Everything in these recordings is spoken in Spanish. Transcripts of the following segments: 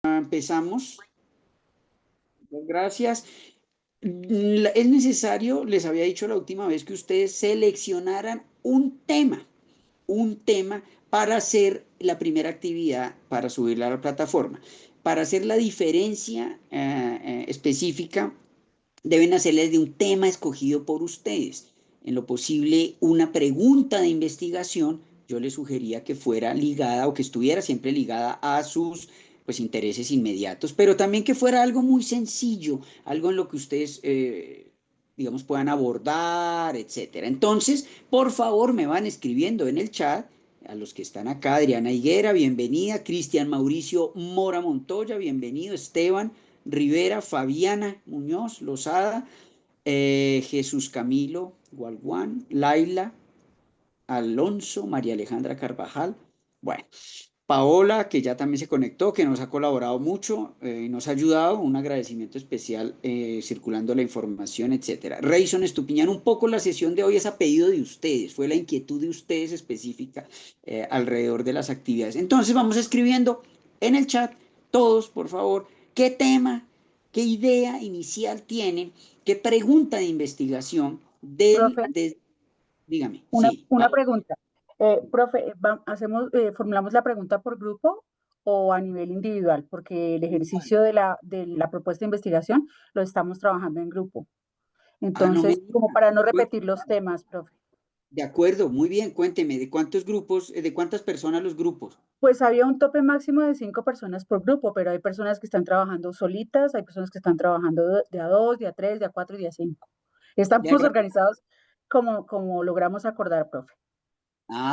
Empezamos. Gracias. Es necesario, les había dicho la última vez, que ustedes seleccionaran un tema para hacer la primera actividad, para subirla a la plataforma. Para hacer la diferencia específica, deben hacerles de un tema escogido por ustedes. En lo posible, una pregunta de investigación, yo les sugería que fuera ligada o que estuviera siempre ligada a sus pues intereses inmediatos, pero también que fuera algo muy sencillo, algo en lo que ustedes digamos puedan abordar, etcétera. Entonces, por favor, me van escribiendo en el chat a los que están acá: Adriana Higuera, bienvenida; Cristian Mauricio Mora Montoya, bienvenido; Esteban Rivera, Fabiana Muñoz Lozada, Jesús Camilo Gualguán, Laila Alonso, María Alejandra Carvajal. Bueno, Paola, que ya también se conectó, que nos ha colaborado mucho y nos ha ayudado, un agradecimiento especial circulando la información, etcétera. Rayson Estupiñán, un poco la sesión de hoy es a pedido de ustedes, fue la inquietud de ustedes específica alrededor de las actividades. Entonces vamos escribiendo en el chat, todos, por favor, qué tema, qué idea inicial tienen, qué pregunta de investigación Profe, dígame, una, sí. una pregunta. Profe, formulamos la pregunta por grupo o a nivel individual, porque el ejercicio de la propuesta de investigación lo estamos trabajando en grupo. No me Entonces, como diga. para no repetir los temas, profe. De acuerdo, muy bien, cuénteme, ¿de cuántos grupos, de cuántas personas los grupos? Pues había un tope máximo de 5 personas por grupo, pero hay personas que están trabajando solitas, hay personas que están trabajando de a dos, de a tres, de a cuatro y de a cinco. Le Estamos agradezco. organizados como logramos acordar, profe.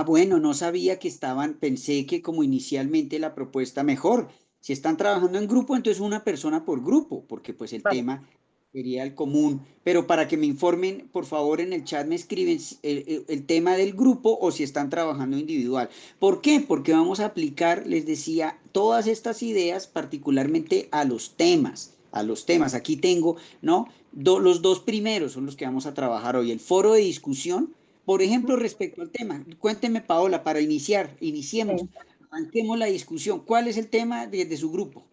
Bueno, no sabía que estaban, pensé que como inicialmente la propuesta mejor. Si están trabajando en grupo, entonces una persona por grupo, porque pues el Vale. tema sería el común. Pero para que me informen, por favor, en el chat me escriben el tema del grupo o si están trabajando individual. ¿Por qué? Porque vamos a aplicar, les decía, todas estas ideas particularmente a los temas. A los temas. Aquí tengo, ¿no? Los dos primeros son los que vamos a trabajar hoy. El foro de discusión, por ejemplo, respecto al tema. Cuénteme, Paola, para iniciemos, Eh, arranquemos la discusión. ¿Cuál es el tema de su grupo?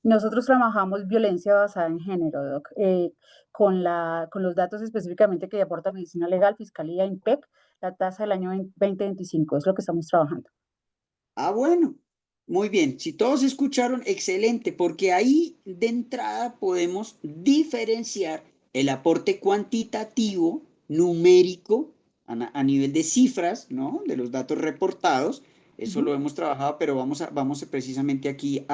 Nosotros trabajamos violencia basada en género, Doc, con los datos específicamente que aporta Medicina Legal, Fiscalía, INPEC, la tasa del año 2025, es lo que estamos trabajando. Bueno, muy bien. Si todos escucharon, excelente, porque ahí de entrada podemos diferenciar el aporte cuantitativo, numérico, a nivel de cifras, ¿no? De los datos reportados. Eso Ujú. lo hemos trabajado, pero vamos precisamente aquí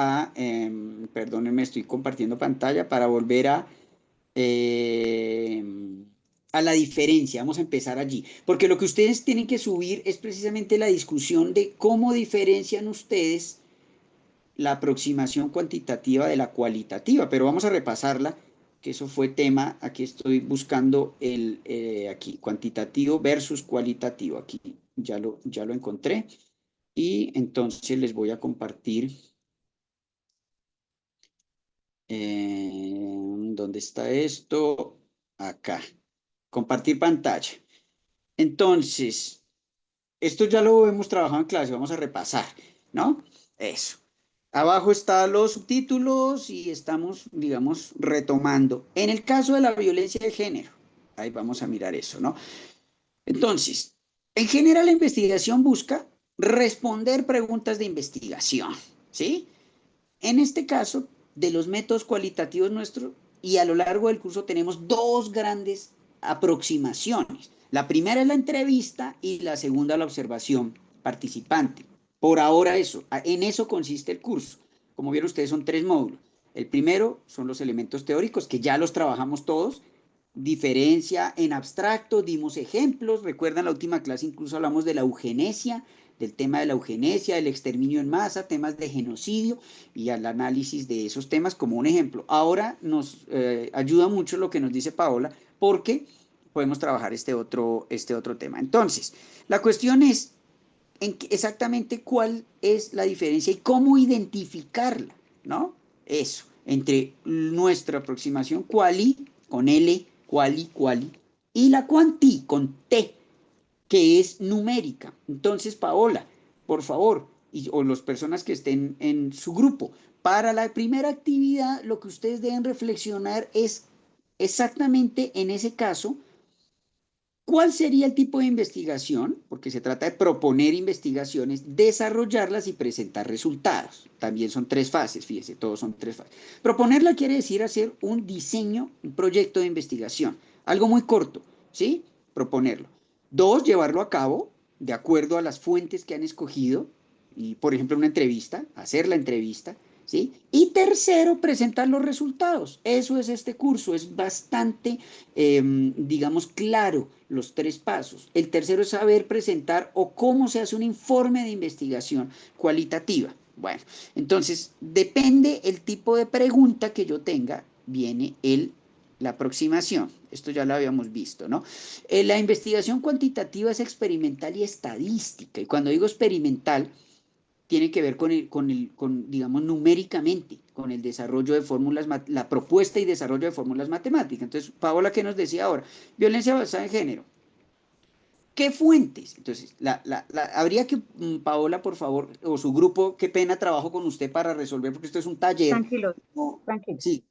perdónenme, estoy compartiendo pantalla para volver eh, a la diferencia. Vamos a empezar allí, porque lo que ustedes tienen que subir es precisamente la discusión de cómo diferencian ustedes la aproximación cuantitativa de la cualitativa, pero vamos a repasarla, que eso fue tema. Aquí estoy buscando aquí, cuantitativo versus cualitativo. Aquí ya lo encontré y entonces les voy a compartir. ¿Dónde está esto? Acá. Compartir pantalla. Entonces, esto ya lo hemos trabajado en clase, vamos a repasar, ¿no? Eso. Abajo están los subtítulos y estamos, digamos, retomando. En el caso de la violencia de género, ahí vamos a mirar eso, ¿no? Entonces, en general la investigación busca responder preguntas de investigación, ¿sí? En este caso, de los métodos cualitativos nuestros, y a lo largo del curso tenemos dos grandes aproximaciones. La primera es la entrevista y la segunda la observación participante. Por ahora eso, en eso consiste el curso. Como vieron ustedes, son tres módulos. El primero son los elementos teóricos, que ya los trabajamos todos. Diferencia en abstracto, dimos ejemplos. Recuerdan la última clase, incluso hablamos de la eugenesia, del tema de la eugenesia, del exterminio en masa, temas de genocidio y al análisis de esos temas como un ejemplo. Ahora nos ayuda mucho lo que nos dice Paola, porque podemos trabajar este otro tema. Entonces, la cuestión es exactamente cuál es la diferencia y cómo identificarla, ¿no? Eso, entre nuestra aproximación quali, con L, quali, y la quanti, con T, que es numérica. Entonces, Paola, por favor, o las personas que estén en su grupo, para la primera actividad, lo que ustedes deben reflexionar es exactamente en ese caso, ¿cuál sería el tipo de investigación? Porque se trata de proponer investigaciones, desarrollarlas y presentar resultados. También son tres fases, fíjese, todos son tres fases. Proponerla quiere decir hacer un diseño, un proyecto de investigación, algo muy corto, ¿sí? Proponerlo. Dos, llevarlo a cabo de acuerdo a las fuentes que han escogido, y por ejemplo una entrevista, hacer la entrevista, ¿sí? Y tercero, presentar los resultados. Eso es este curso, es bastante digamos, claro los tres pasos. El tercero es saber presentar o cómo se hace un informe de investigación cualitativa. Bueno, entonces, depende el tipo de pregunta que yo tenga, viene la aproximación. Esto ya lo habíamos visto, ¿no? La investigación cuantitativa es experimental y estadística. Y cuando digo experimental, tiene que ver digamos, numéricamente, con el desarrollo de fórmulas, la propuesta y desarrollo de fórmulas matemáticas. Entonces, Paola, ¿qué nos decía ahora? Violencia basada en género. ¿Qué fuentes? Entonces, habría que, Paola, por favor, o su grupo, qué pena trabajo con usted para resolver, porque esto es un taller. Tranquilos, No, tranquilos. sí,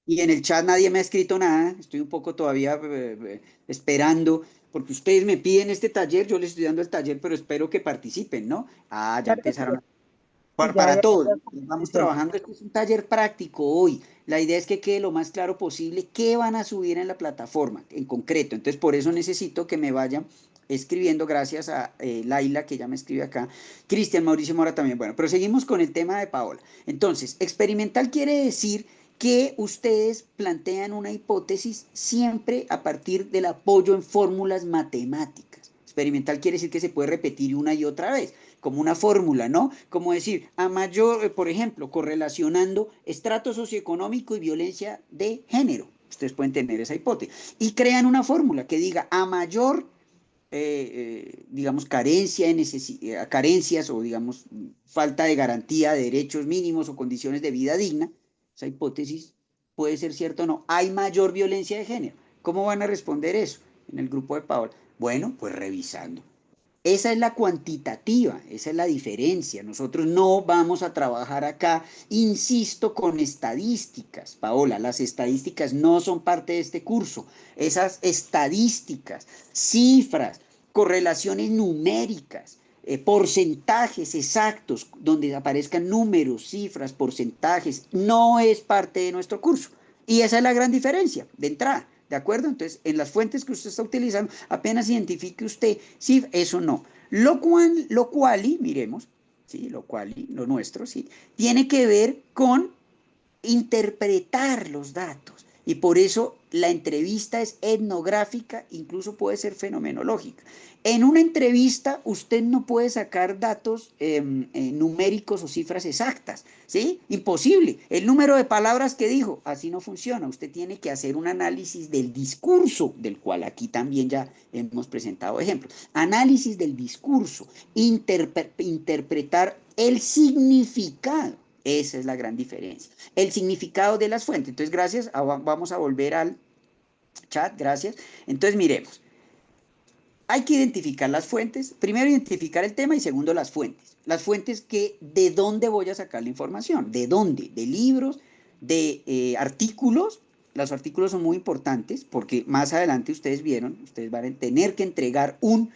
y en el chat nadie me ha escrito nada, estoy un poco todavía esperando, porque ustedes me piden este taller, yo les estoy dando el taller, pero espero que participen, ¿no? Ah, ya Claro que sí, empezaron. sí, Para todos, ya estamos vamos diciendo. trabajando. Esto es un taller práctico hoy. La idea es que quede lo más claro posible qué van a subir en la plataforma en concreto. Entonces, por eso necesito que me vayan escribiendo, gracias a Laila, que ya me escribe acá, Cristian, Mauricio Mora también. Bueno, pero seguimos con el tema de Paola. Entonces, experimental quiere decir que ustedes plantean una hipótesis siempre a partir del apoyo en fórmulas matemáticas. Experimental quiere decir que se puede repetir una y otra vez como una fórmula, ¿no? Como decir, a mayor, por ejemplo, correlacionando estrato socioeconómico y violencia de género. Ustedes pueden tener esa hipótesis. Y crean una fórmula que diga, a mayor, digamos, carencias o, digamos, falta de garantía de derechos mínimos o condiciones de vida digna, esa hipótesis puede ser cierta o no. Hay mayor violencia de género. ¿Cómo van a responder eso en el grupo de Paola? Bueno, pues revisando. Esa es la cuantitativa, esa es la diferencia. Nosotros no vamos a trabajar acá, insisto, con estadísticas. Paola, las estadísticas no son parte de este curso. Esas estadísticas, cifras, correlaciones numéricas, porcentajes exactos, donde aparezcan números, cifras, porcentajes, no es parte de nuestro curso. Y esa es la gran diferencia de entrada. ¿De acuerdo? Entonces, en las fuentes que usted está utilizando, apenas identifique usted si eso no. Lo cual, y miremos, ¿sí? Lo cual, y lo nuestro, ¿sí? Tiene que ver con interpretar los datos. Y por eso la entrevista es etnográfica, incluso puede ser fenomenológica. En una entrevista usted no puede sacar datos numéricos o cifras exactas, ¿sí? Imposible. El número de palabras que dijo, así no funciona. Usted tiene que hacer un análisis del discurso, del cual aquí también ya hemos presentado ejemplos. Análisis del discurso, interpretar el significado. Esa es la gran diferencia. El significado de las fuentes. Entonces, gracias. Vamos a volver al chat. Gracias. Entonces, miremos. Hay que identificar las fuentes. Primero, identificar el tema y segundo, las fuentes. Las fuentes que, ¿de dónde voy a sacar la información? ¿De dónde? ¿De libros? ¿De artículos? Los artículos son muy importantes porque más adelante ustedes vieron, ustedes van a tener que entregar un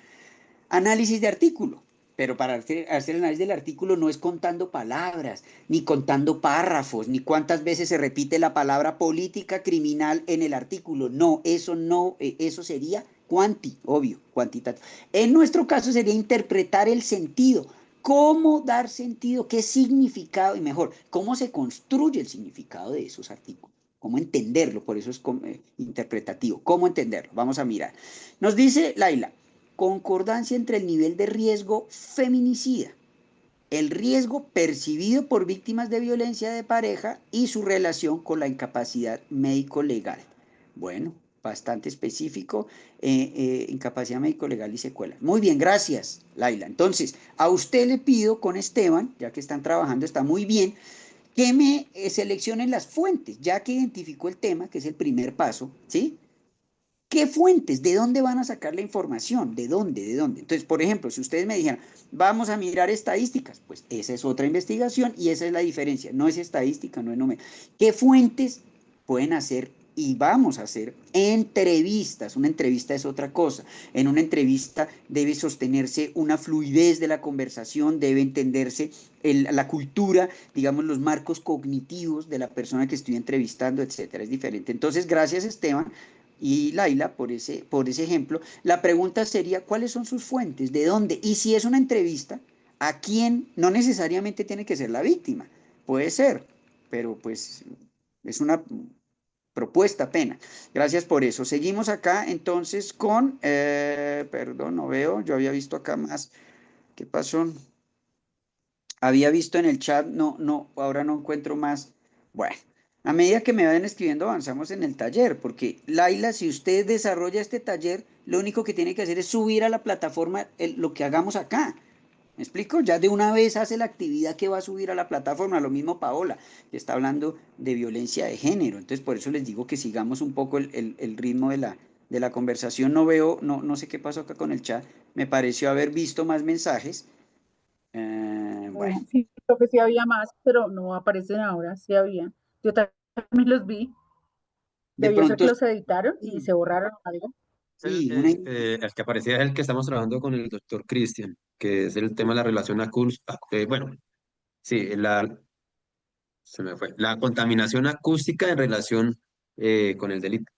análisis de artículo. Pero para hacer el análisis del artículo no es contando palabras, ni contando párrafos, ni cuántas veces se repite la palabra política criminal en el artículo. No, eso sería obvio, cuantitativo. En nuestro caso sería interpretar el sentido. ¿Cómo dar sentido? ¿Qué significado? Y mejor, ¿cómo se construye el significado de esos artículos? ¿Cómo entenderlo? Por eso es interpretativo. ¿Cómo entenderlo? Vamos a mirar. Nos dice Laila, concordancia entre el nivel de riesgo feminicida, el riesgo percibido por víctimas de violencia de pareja y su relación con la incapacidad médico-legal. Bueno, bastante específico, incapacidad médico-legal y secuelas. Muy bien, gracias, Laila. Entonces, a usted le pido con Esteban, ya que están trabajando, está muy bien, que me seleccionen las fuentes, ya que identificó el tema, que es el primer paso, ¿sí? ¿Qué fuentes? ¿De dónde van a sacar la información? ¿De dónde? ¿De dónde? Entonces, por ejemplo, si ustedes me dijeran, vamos a mirar estadísticas, pues esa es otra investigación y esa es la diferencia. No es estadística, no es número. ¿Qué fuentes pueden hacer y vamos a hacer entrevistas? Una entrevista es otra cosa. En una entrevista debe sostenerse una fluidez de la conversación, debe entenderse la cultura, digamos, los marcos cognitivos de la persona que estoy entrevistando, etcétera. Es diferente. Entonces, gracias, Esteban y Laila por ese ejemplo. La pregunta sería, ¿cuáles son sus fuentes? ¿De dónde? Y si es una entrevista, ¿a quién? No necesariamente tiene que ser la víctima, puede ser, pero pues es una propuesta apenas. Gracias por eso. Seguimos acá entonces con, perdón, no veo, yo había visto acá más. ¿Qué pasó? Había visto en el chat, no, ahora no encuentro más. Bueno, a medida que me vayan escribiendo avanzamos en el taller, porque Laila, si usted desarrolla este taller, lo único que tiene que hacer es subir a la plataforma lo que hagamos acá. ¿Me explico? Ya de una vez hace la actividad que va a subir a la plataforma. Lo mismo Paola, que está hablando de violencia de género. Entonces, por eso les digo que sigamos un poco el ritmo de la conversación. No veo, no sé qué pasó acá con el chat. Me pareció haber visto más mensajes. Bueno, Sí, creo que sí había más, pero no aparecen ahora, sí había. Yo también los vi. de Debió ser que pronto los editaron y sí, se borraron o algo. sí, El que aparecía es el que estamos trabajando con el doctor Cristian, que es el tema de la relación acústica. Bueno, sí, se me fue. La contaminación acústica en relación con el delito.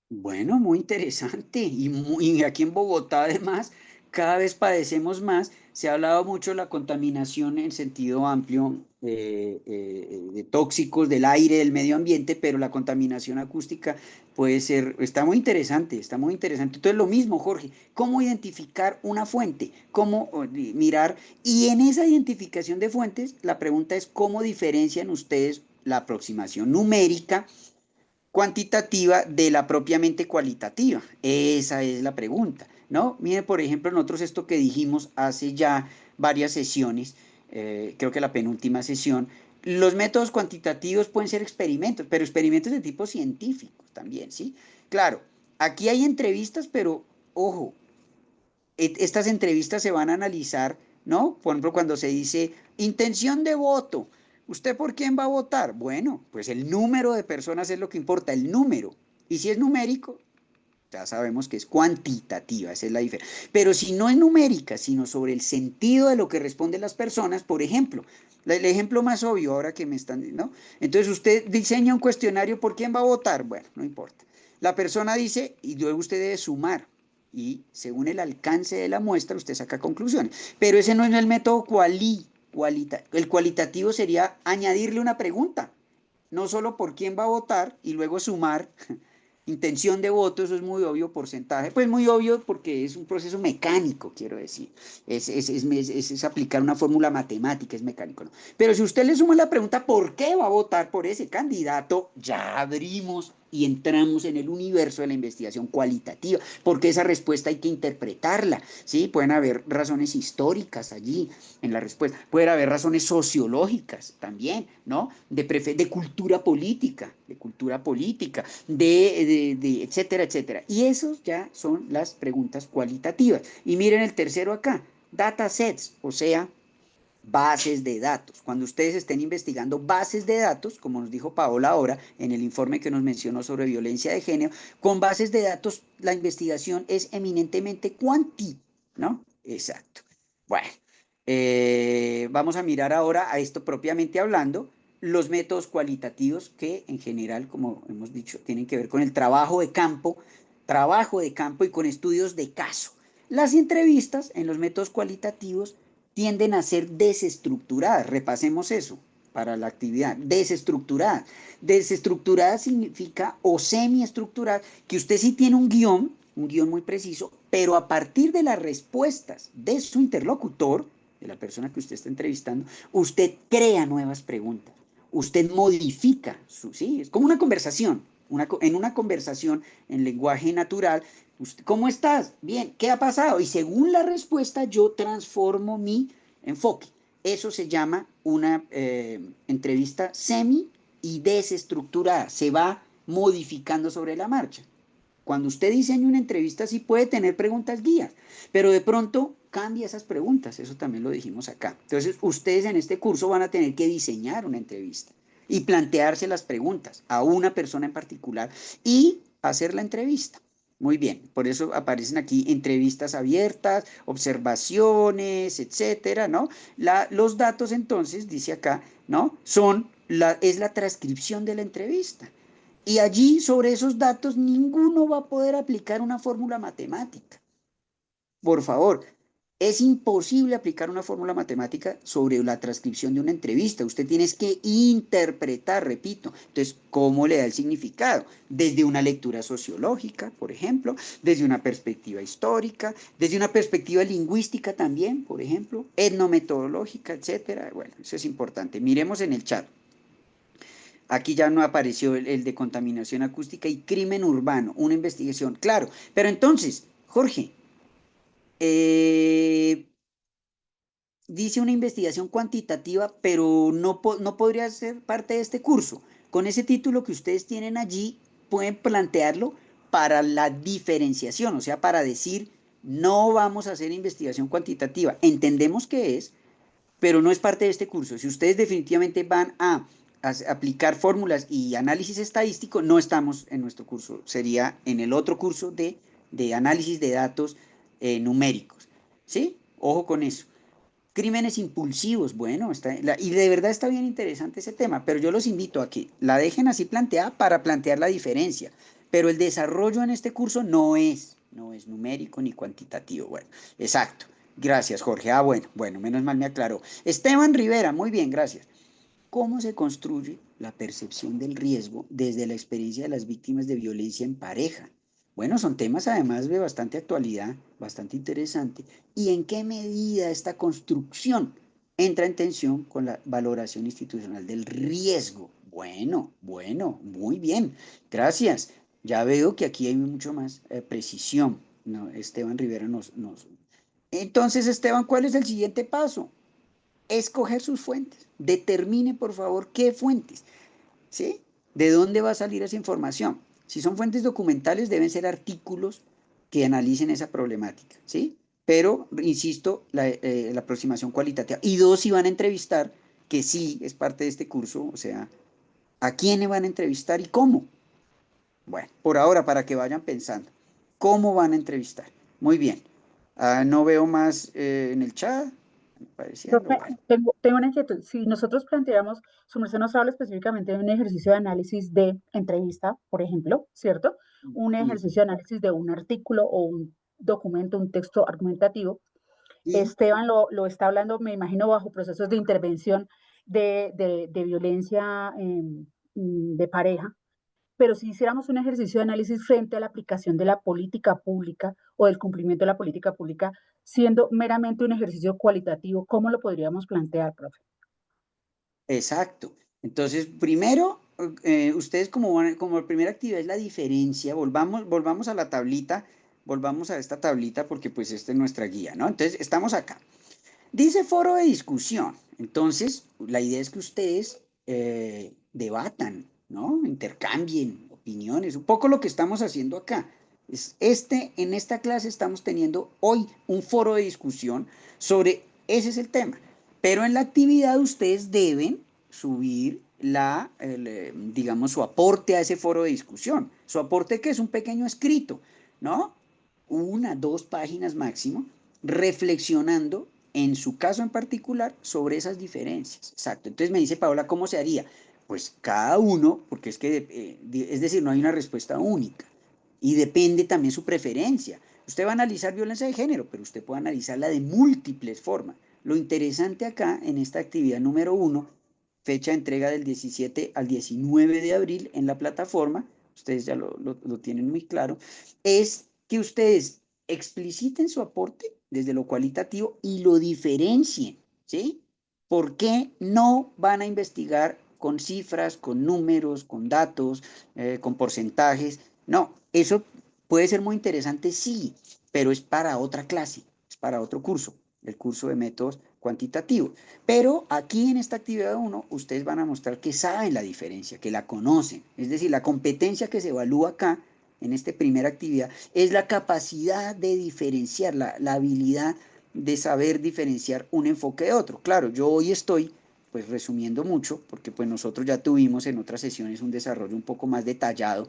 bueno, muy interesante. Y aquí en Bogotá, además, cada vez padecemos más. Se ha hablado mucho de la contaminación en sentido amplio, de tóxicos del aire, del medio ambiente, pero la contaminación acústica puede ser, está muy interesante, está muy interesante. Entonces, lo mismo, Jorge, ¿cómo identificar una fuente? ¿Cómo mirar? Y en esa identificación de fuentes, la pregunta es, ¿cómo diferencian ustedes la aproximación numérica, cuantitativa de la propiamente cualitativa? Esa es la pregunta, ¿no? Mire, por ejemplo, nosotros esto que dijimos hace ya varias sesiones, creo que la penúltima sesión, los métodos cuantitativos pueden ser experimentos, pero experimentos de tipo científico también, ¿sí? Claro, aquí hay entrevistas, pero ojo, estas entrevistas se van a analizar, ¿no? Por ejemplo, cuando se dice intención de voto, ¿usted por quién va a votar? Bueno, pues el número de personas es lo que importa, el número. Y si es numérico, ya sabemos que es cuantitativa, esa es la diferencia. Pero si no es numérica, sino sobre el sentido de lo que responden las personas, por ejemplo, el ejemplo más obvio ahora que me están, ¿no? Entonces usted diseña un cuestionario, ¿por quién va a votar? Bueno, no importa. La persona dice, y luego usted debe sumar, y según el alcance de la muestra, usted saca conclusiones. Pero ese no es el método el cualitativo sería añadirle una pregunta, no solo por quién va a votar y luego sumar intención de voto, eso es muy obvio, porcentaje, pues muy obvio porque es un proceso mecánico, quiero decir, es aplicar una fórmula matemática, es mecánico, ¿no? Pero si usted le suma la pregunta, ¿por qué va a votar por ese candidato? Ya abrimos y entramos en el universo de la investigación cualitativa, porque esa respuesta hay que interpretarla, ¿sí? Pueden haber razones históricas allí en la respuesta, pueden haber razones sociológicas también, ¿no? De cultura política, etcétera, etcétera. Y esos ya son las preguntas cualitativas. Y miren el tercero acá, datasets, o sea, bases de datos. Cuando ustedes estén investigando bases de datos, como nos dijo Paola ahora en el informe que nos mencionó sobre violencia de género, con bases de datos la investigación es eminentemente cuanti, ¿no? Exacto. Bueno, vamos a mirar ahora a esto propiamente hablando, los métodos cualitativos que en general, como hemos dicho, tienen que ver con el trabajo de campo y con estudios de caso. Las entrevistas en los métodos cualitativos tienden a ser desestructuradas. Repasemos eso para la actividad. Desestructurada. Desestructurada significa o semiestructurada, que usted sí tiene un guión muy preciso, pero a partir de las respuestas de su interlocutor, de la persona que usted está entrevistando, usted crea nuevas preguntas. Usted modifica sí, es como una conversación. En una conversación en lenguaje natural, ¿cómo estás? Bien, ¿qué ha pasado? Y según la respuesta, yo transformo mi enfoque. Eso se llama una entrevista semi y desestructurada. Se va modificando sobre la marcha. Cuando usted diseña una entrevista, sí puede tener preguntas guías, pero de pronto cambia esas preguntas, eso también lo dijimos acá. Entonces, ustedes en este curso van a tener que diseñar una entrevista y plantearse las preguntas a una persona en particular y hacer la entrevista. Muy bien, por eso aparecen aquí entrevistas abiertas, observaciones, etcétera, ¿no? Los datos entonces, dice acá, ¿no? Es la transcripción de la entrevista. Y allí, sobre esos datos, ninguno va a poder aplicar una fórmula matemática. Por favor, es imposible aplicar una fórmula matemática sobre la transcripción de una entrevista. Usted tiene que interpretar, repito. Entonces, ¿cómo le da el significado? Desde una lectura sociológica, por ejemplo, desde una perspectiva histórica, desde una perspectiva lingüística también, por ejemplo, etnometodológica, etcétera. Bueno, eso es importante. Miremos en el chat. Aquí ya no apareció el de contaminación acústica y crimen urbano, una investigación. Claro, pero entonces, Jorge, eh, dice una investigación cuantitativa, pero no podría ser parte de este curso. Con ese título que ustedes tienen allí, pueden plantearlo para la diferenciación, o sea, para decir, no vamos a hacer investigación cuantitativa. Entendemos que es, pero no es parte de este curso. Si ustedes definitivamente van a aplicar fórmulas y análisis estadístico, no estamos en nuestro curso, sería en el otro curso de análisis de datos numéricos. ¿Sí? Ojo con eso. Crímenes impulsivos, bueno, y de verdad está bien interesante ese tema, pero yo los invito a que la dejen así planteada para plantear la diferencia. Pero el desarrollo en este curso no es numérico ni cuantitativo. Bueno, exacto. Gracias, Jorge. Bueno, menos mal me aclaró. Esteban Rivera, muy bien, gracias. ¿Cómo se construye la percepción del riesgo desde la experiencia de las víctimas de violencia en pareja? Bueno, son temas además de bastante actualidad, bastante interesante. ¿Y en qué medida esta construcción entra en tensión con la valoración institucional del riesgo? Bueno, muy bien. Gracias. Ya veo que aquí hay mucho más precisión. No, Esteban Rivera nos... Entonces, Esteban, ¿cuál es el siguiente paso? Escoger sus fuentes. Determine, por favor, qué fuentes, ¿sí? ¿De dónde va a salir esa información? Si son fuentes documentales, deben ser artículos que analicen esa problemática, ¿sí? Pero, insisto, la aproximación cualitativa. Y dos, si van a entrevistar, que sí es parte de este curso, o sea, ¿a quiénes van a entrevistar y cómo? Bueno, por ahora, para que vayan pensando, ¿cómo van a entrevistar? Muy bien. No veo más en el chat, apareciendo, bueno. Tengo una inquietud. Si nosotros planteáramos, su merced nos habla específicamente de un ejercicio de análisis de entrevista, por ejemplo, ¿cierto? Un ejercicio de análisis de un artículo o un documento, un texto argumentativo. Y Esteban lo está hablando, me imagino, bajo procesos de intervención de violencia de pareja. Pero si hiciéramos un ejercicio de análisis frente a la aplicación de la política pública o del cumplimiento de la política pública, siendo meramente un ejercicio cualitativo, ¿cómo lo podríamos plantear, profe? exacto. Entonces, primero, ustedes como primera actividad es la diferencia, volvamos a la tablita, volvamos a esta tablita porque pues esta es nuestra guía, ¿no? Entonces, estamos acá. Dice foro de discusión. Entonces, la idea es que ustedes debatan, ¿no? Intercambien opiniones, un poco lo que estamos haciendo acá. En esta clase estamos teniendo hoy un foro de discusión sobre, ese es el tema. Pero en la actividad ustedes deben subir digamos, su aporte a ese foro de discusión. Su aporte que es un pequeño escrito, ¿no? 1, 2 páginas máximo, reflexionando en su caso en particular sobre esas diferencias. Exacto. Entonces me dice Paola, ¿cómo se haría? Pues cada uno, porque es decir, no hay una respuesta única. Y depende también su preferencia. Usted va a analizar violencia de género, pero usted puede analizarla de múltiples formas. Lo interesante acá, en esta actividad número 1, fecha de entrega del 17 al 19 de abril en la plataforma, ustedes ya lo tienen muy claro, es que ustedes expliciten su aporte desde lo cualitativo y lo diferencien, ¿sí? ¿Por qué no van a investigar con cifras, con números, con datos, con porcentajes? No, eso puede ser muy interesante, sí, pero es para otra clase, es para otro curso, el curso de métodos cuantitativos. Pero aquí en esta actividad 1, ustedes van a mostrar que saben la diferencia, que la conocen. Es decir, la competencia que se evalúa acá en esta primera actividad, es la capacidad de diferenciar, la habilidad de saber diferenciar un enfoque de otro. Claro, yo hoy estoy, pues resumiendo mucho, porque pues nosotros ya tuvimos en otras sesiones un desarrollo un poco más detallado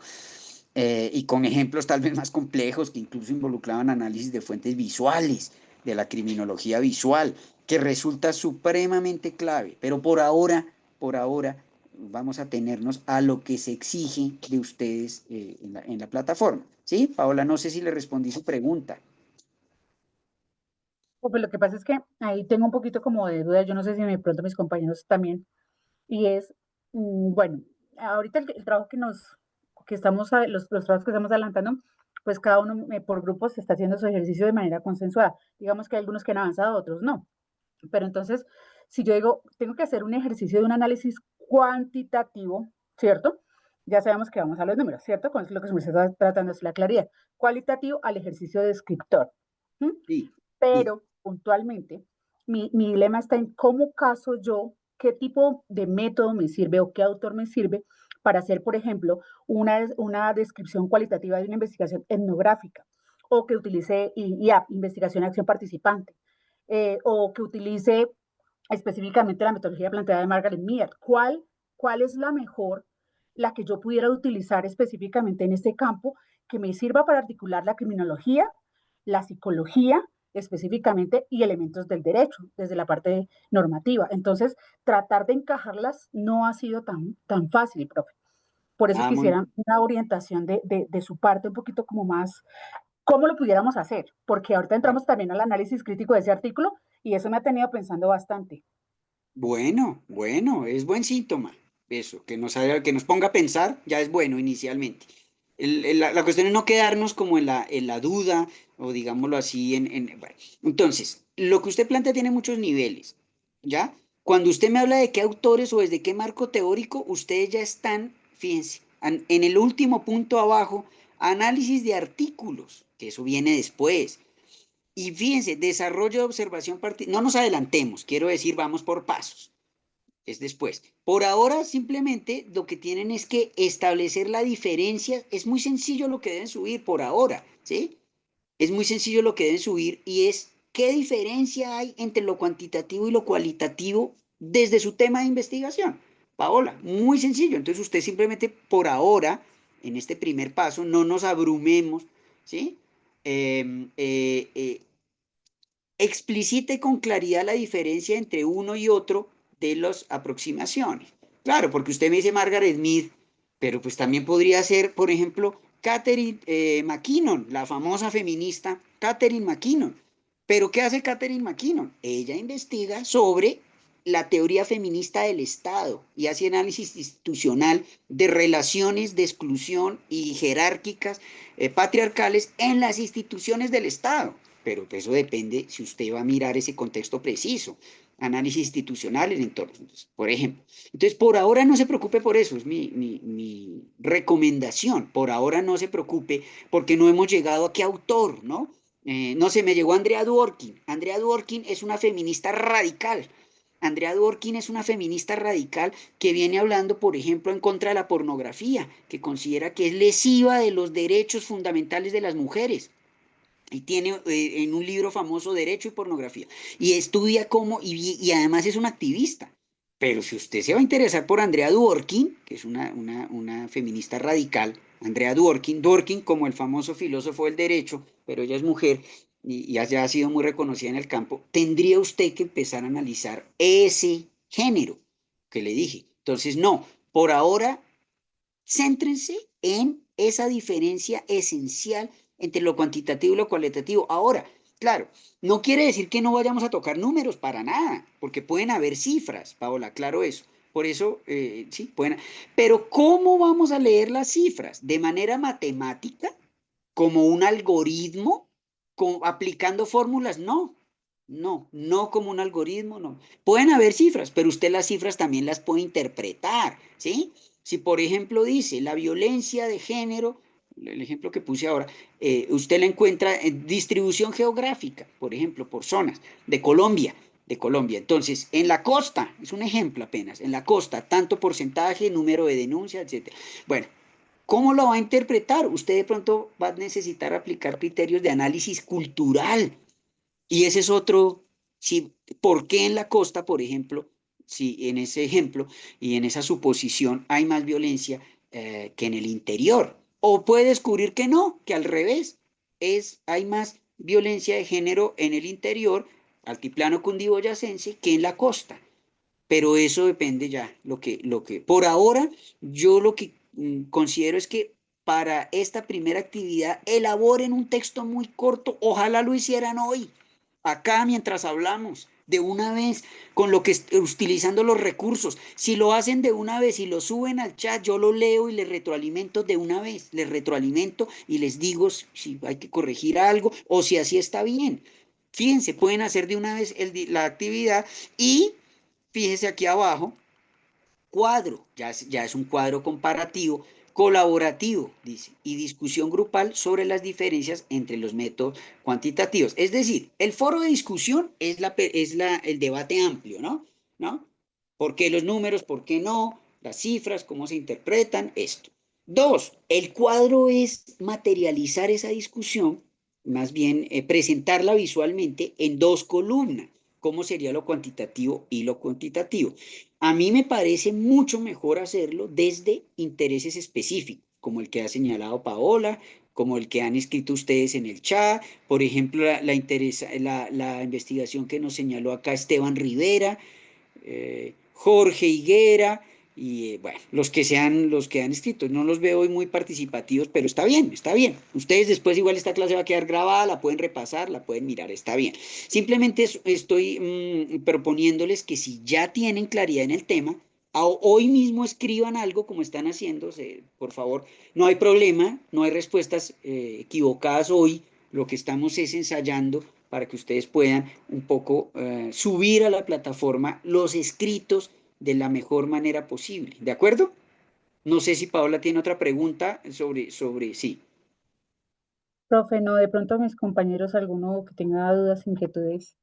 y con ejemplos tal vez más complejos que incluso involucraban análisis de fuentes visuales, de la criminología visual, que resulta supremamente clave. Pero por ahora, vamos a tenernos a lo que se exige de ustedes en la plataforma. ¿Sí? Paola, no sé si le respondí su pregunta. Pues lo que pasa es que ahí tengo un poquito como de duda, yo no sé si de pronto mis compañeros también, y es, bueno, ahorita el trabajo que estamos, los trabajos que estamos adelantando, pues cada uno por grupos está haciendo su ejercicio de manera consensuada. Digamos que hay algunos que han avanzado, otros no. Pero entonces, si yo digo, tengo que hacer un ejercicio de un análisis cuantitativo, ¿cierto? Ya sabemos que vamos a los números, ¿cierto? Con eso lo que se me está tratando es la claridad. Cualitativo al ejercicio descriptor. ¿Mm? Sí, sí. Pero puntualmente, mi dilema está en cómo caso yo, qué tipo de método me sirve o qué autor me sirve para hacer, por ejemplo, una descripción cualitativa de una investigación etnográfica o que utilice IA, investigación acción participante, o que utilice específicamente la metodología planteada de Margaret Mead. ¿Cuál es la mejor, la que yo pudiera utilizar específicamente en este campo que me sirva para articular la criminología, la psicología específicamente y elementos del derecho desde la parte normativa? Entonces, tratar de encajarlas no ha sido tan fácil, profe. Por eso Ah, muy, quisiera una orientación de su parte un poquito como más, ¿cómo lo pudiéramos hacer? Porque ahorita entramos también al análisis crítico de ese artículo y eso me ha tenido pensando bastante. bueno, bueno, es buen síntoma. Eso, que nos ponga a pensar, ya es bueno inicialmente. La cuestión es no quedarnos como en la duda, o digámoslo así, bueno. Entonces, lo que usted plantea tiene muchos niveles, ¿ya? Cuando usted me habla de qué autores o desde qué marco teórico, ustedes ya están, fíjense, en el último punto abajo, análisis de artículos, que eso viene después. Y fíjense, desarrollo de observación, no nos adelantemos, quiero decir, vamos por pasos, es después. Por ahora, simplemente lo que tienen es que establecer la diferencia, es muy sencillo lo que deben subir por ahora, ¿sí? Es muy sencillo lo que deben subir y es qué diferencia hay entre lo cuantitativo y lo cualitativo desde su tema de investigación. Paola, muy sencillo. Entonces usted simplemente por ahora, en este primer paso, no nos abrumemos, ¿sí? Eh, eh, eh, explicite con claridad la diferencia entre uno y otro de las aproximaciones. Claro, porque usted me dice Margaret Mead, pero pues también podría ser, por ejemplo, Catherine McKinnon, la famosa feminista Catherine McKinnon. Pero ¿qué hace Catherine McKinnon? Ella investiga sobre la teoría feminista del Estado y hace análisis institucional de relaciones de exclusión y jerárquicas patriarcales en las instituciones del Estado. Pero eso depende si usted va a mirar ese contexto preciso. Análisis institucional en entornos, por ejemplo. Entonces, por ahora no se preocupe por eso, es mi recomendación. Por ahora no se preocupe porque no hemos llegado a qué autor, ¿no? No sé, me llegó Andrea Dworkin. Andrea Dworkin es una feminista radical. Andrea Dworkin es una feminista radical que viene hablando, por ejemplo, en contra de la pornografía, que considera que es lesiva de los derechos fundamentales de las mujeres. Y tiene en un libro famoso Derecho y Pornografía. Y estudia cómo, y además es una activista. Pero si usted se va a interesar por Andrea Dworkin, que es una feminista radical, Andrea Dworkin, Dworkin como el famoso filósofo del derecho, pero ella es mujer y ya ha sido muy reconocida en el campo, tendría usted que empezar a analizar ese género que le dije. Entonces, no, por ahora céntrense en esa diferencia esencial entre lo cuantitativo y lo cualitativo. Ahora, claro, no quiere decir que no vayamos a tocar números para nada, porque pueden haber cifras, Paola, claro eso. Por eso, sí, pueden. Pero ¿cómo vamos a leer las cifras? ¿De manera matemática? ¿Como un algoritmo? ¿Aplicando fórmulas? No, no como un algoritmo, no. Pueden haber cifras, pero usted las cifras también las puede interpretar, ¿sí? Si por ejemplo dice la violencia de género, el ejemplo que puse ahora, usted la encuentra en distribución geográfica, por ejemplo, por zonas de Colombia, de Colombia. Entonces, en la costa, es un ejemplo apenas, en la costa, tanto porcentaje, número de denuncias, etcétera. Bueno, ¿Cómo lo va a interpretar? Usted de pronto va a necesitar aplicar criterios de análisis cultural. Y ese es otro, si, ¿por qué en la costa, por ejemplo, si en ese ejemplo y en esa suposición hay más violencia que en el interior? O puede descubrir que no, que al revés, hay más violencia de género en el interior, altiplano cundiboyacense, que en la costa. Pero eso depende ya, por ahora, yo lo que considero es que para esta primera actividad elaboren un texto muy corto, ojalá lo hicieran hoy, acá mientras hablamos, de una vez, con lo que utilizando los recursos. Si lo hacen de una vez y lo suben al chat, yo lo leo y les retroalimento de una vez, les retroalimento y les digo si hay que corregir algo o si así está bien. Fíjense, pueden hacer de una vez la actividad y fíjese aquí abajo, cuadro, ya es un cuadro comparativo, colaborativo, dice, y discusión grupal sobre las diferencias entre los métodos cuantitativos. Es decir, el foro de discusión el debate amplio, ¿no? ¿No? ¿Por qué los números? ¿Por qué no? Las cifras, cómo se interpretan, esto. Dos, el cuadro es materializar esa discusión, más bien presentarla visualmente en dos columnas. ¿Cómo sería lo cuantitativo y lo cuantitativo? A mí me parece mucho mejor hacerlo desde intereses específicos, como el que ha señalado Paola, como el que han escrito ustedes en el chat, por ejemplo, la investigación que nos señaló acá Esteban Rivera, Jorge Higuera, y bueno, los que han escrito, no los veo hoy muy participativos, pero está bien, está bien. Ustedes después igual esta clase va a quedar grabada, la pueden repasar, la pueden mirar, está bien. Simplemente estoy proponiéndoles que si ya tienen claridad en el tema, hoy mismo escriban algo como están haciendo, por favor, no hay problema, no hay respuestas equivocadas hoy, lo que estamos es ensayando para que ustedes puedan un poco subir a la plataforma los escritos de la mejor manera posible. ¿De acuerdo? No sé si Paola tiene otra pregunta sí. Profe, no, de pronto mis compañeros, alguno que tenga dudas, inquietudes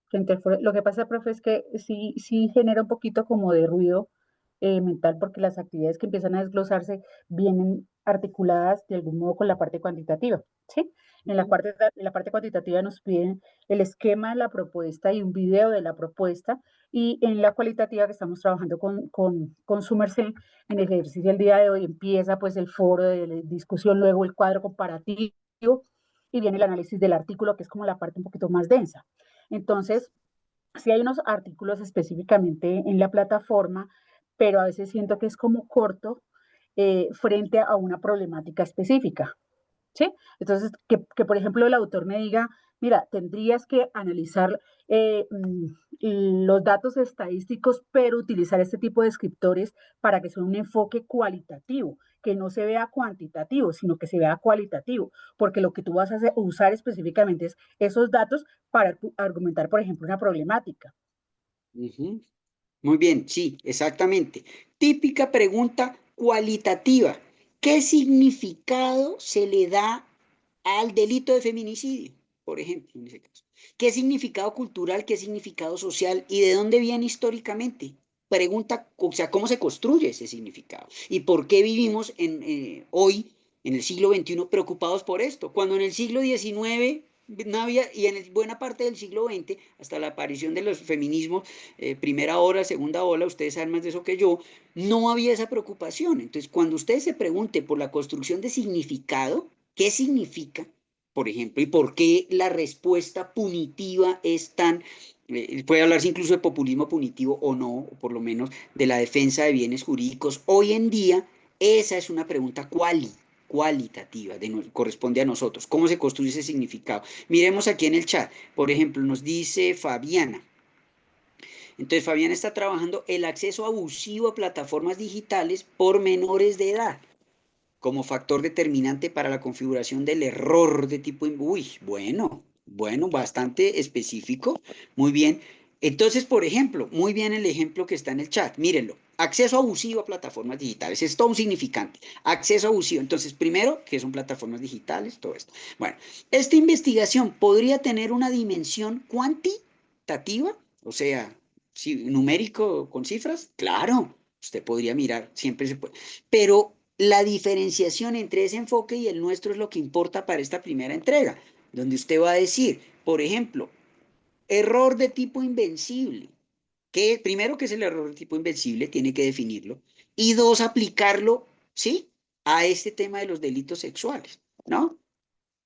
frente al foro. Lo que pasa, profe, es que sí genera un poquito como de ruido mental porque las actividades que empiezan a desglosarse vienen articuladas de algún modo con la parte cuantitativa, ¿sí? En la parte cuantitativa nos piden el esquema de la propuesta y un video de la propuesta, y en la cualitativa que estamos trabajando con su merced, en el ejercicio del día de hoy empieza pues el foro de discusión, luego el cuadro comparativo y viene el análisis del artículo, que es como la parte un poquito más densa. Entonces, sí hay unos artículos específicamente en la plataforma, pero a veces siento que es como corto frente a una problemática específica, ¿sí? Entonces, por ejemplo el autor me diga, mira, tendrías que analizar los datos estadísticos, pero utilizar este tipo de descriptores para que sea un enfoque cualitativo, que no se vea cuantitativo, sino que se vea cualitativo, porque lo que tú vas a usar específicamente es esos datos para argumentar, por ejemplo, una problemática. Uh-huh. Muy bien, sí, exactamente. Típica pregunta cualitativa. ¿Qué significado se le da al delito de feminicidio, por ejemplo, en ese caso? ¿Qué significado cultural, qué significado social y de dónde viene históricamente? Pregunta, o sea, ¿cómo se construye ese significado? ¿Y por qué vivimos hoy, en el siglo XXI, preocupados por esto? Cuando en el siglo XIX no había, y en buena parte del siglo XX, hasta la aparición de los feminismos, primera ola, segunda ola, ustedes saben más de eso que yo, no había esa preocupación. Entonces, cuando ustedes se pregunten por la construcción de significado, ¿qué significa, por ejemplo, y por qué la respuesta punitiva es tan, puede hablarse incluso de populismo punitivo o no, o por lo menos de la defensa de bienes jurídicos? Hoy en día, esa es una pregunta cualitativa, corresponde a nosotros. ¿Cómo se construye ese significado? Miremos aquí en el chat. Por ejemplo, nos dice Fabiana. Entonces, Fabiana está trabajando el acceso abusivo a plataformas digitales por menores de edad como factor determinante para la configuración del error de tipo... Uy, bueno, bastante específico. Muy bien. Entonces, por ejemplo, muy bien el ejemplo que está en el chat. Mírenlo. Acceso abusivo a plataformas digitales. Es todo un significante. Acceso abusivo. Entonces, primero, ¿qué son plataformas digitales? Todo esto. Bueno, esta investigación podría tener una dimensión cuantitativa, o sea, numérico con cifras. Claro, usted podría mirar, siempre se puede. Pero la diferenciación entre ese enfoque y el nuestro es lo que importa para esta primera entrega, donde usted va a decir, por ejemplo, error de tipo invencible. Que primero, ¿qué es el error de tipo invencible? Tiene que definirlo. Y dos, aplicarlo, ¿sí? A este tema de los delitos sexuales, ¿no?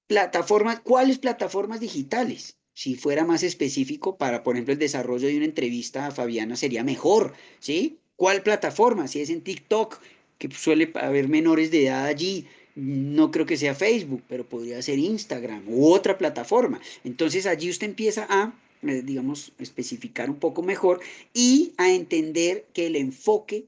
Plataformas, ¿cuáles plataformas digitales? Si fuera más específico para, por ejemplo, el desarrollo de una entrevista a Fabiana sería mejor, ¿sí? ¿Cuál plataforma? Si es en TikTok, que suele haber menores de edad allí, no creo que sea Facebook, pero podría ser Instagram u otra plataforma. Entonces allí usted empieza a, digamos, especificar un poco mejor y a entender que el enfoque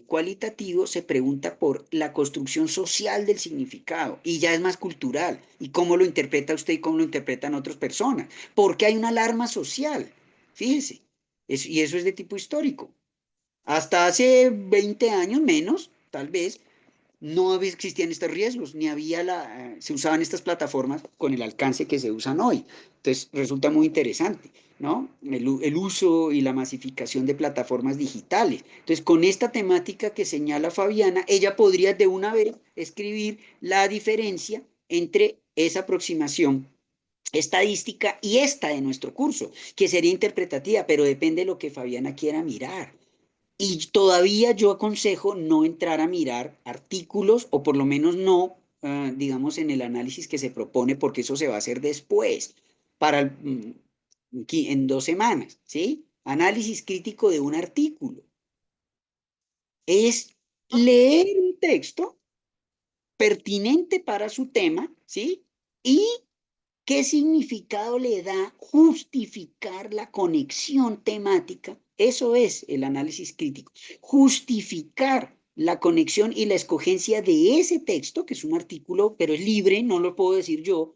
cualitativo se pregunta por la construcción social del significado y ya es más cultural. ¿Y cómo lo interpreta usted y cómo lo interpretan otras personas? Porque hay una alarma social, fíjese, y eso es de tipo histórico. Hasta hace 20 años menos, tal vez, no existían estos riesgos, ni había se usaban estas plataformas con el alcance que se usan hoy. Entonces, resulta muy interesante, ¿no? El uso y la masificación de plataformas digitales. Entonces, con esta temática que señala Fabiana, ella podría de una vez escribir la diferencia entre esa aproximación estadística y esta de nuestro curso, que sería interpretativa, pero depende de lo que Fabiana quiera mirar. Y todavía yo aconsejo no entrar a mirar artículos o por lo menos no, digamos, en el análisis que se propone, porque eso se va a hacer después, en 2 semanas, ¿sí? Análisis crítico de un artículo. Es leer un texto pertinente para su tema, ¿sí? Y ¿qué significado le da justificar la conexión temática? Eso es el análisis crítico. Justificar la conexión y la escogencia de ese texto, que es un artículo, pero es libre, no lo puedo decir yo,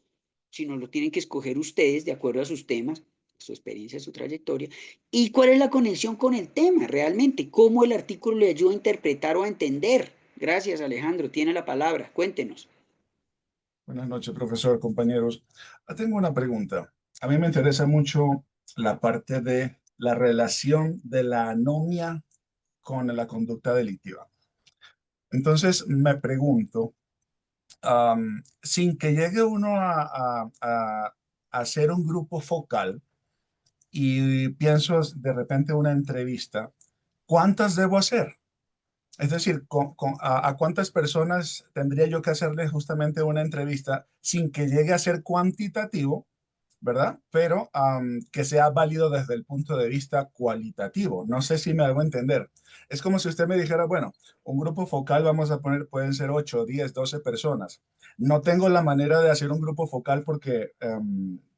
sino lo tienen que escoger ustedes de acuerdo a sus temas, su experiencia, su trayectoria. ¿Y cuál es la conexión con el tema realmente? ¿Cómo el artículo le ayuda a interpretar o a entender? Gracias, Alejandro. Tiene la palabra. Cuéntenos. Buenas noches, profesor, compañeros. Tengo una pregunta. A mí me interesa mucho la parte de la relación de la anomia con la conducta delictiva. Entonces, me pregunto, sin que llegue uno a hacer un grupo focal y pienso de repente una entrevista, ¿cuántas debo hacer? Es decir, a cuántas personas tendría yo que hacerle justamente una entrevista sin que llegue a ser cuantitativo, ¿verdad? Pero que sea válido desde el punto de vista cualitativo. No sé si me hago entender. Es como si usted me dijera, bueno, un grupo focal vamos a poner, pueden ser 8, 10, 12 personas. No tengo la manera de hacer un grupo focal porque,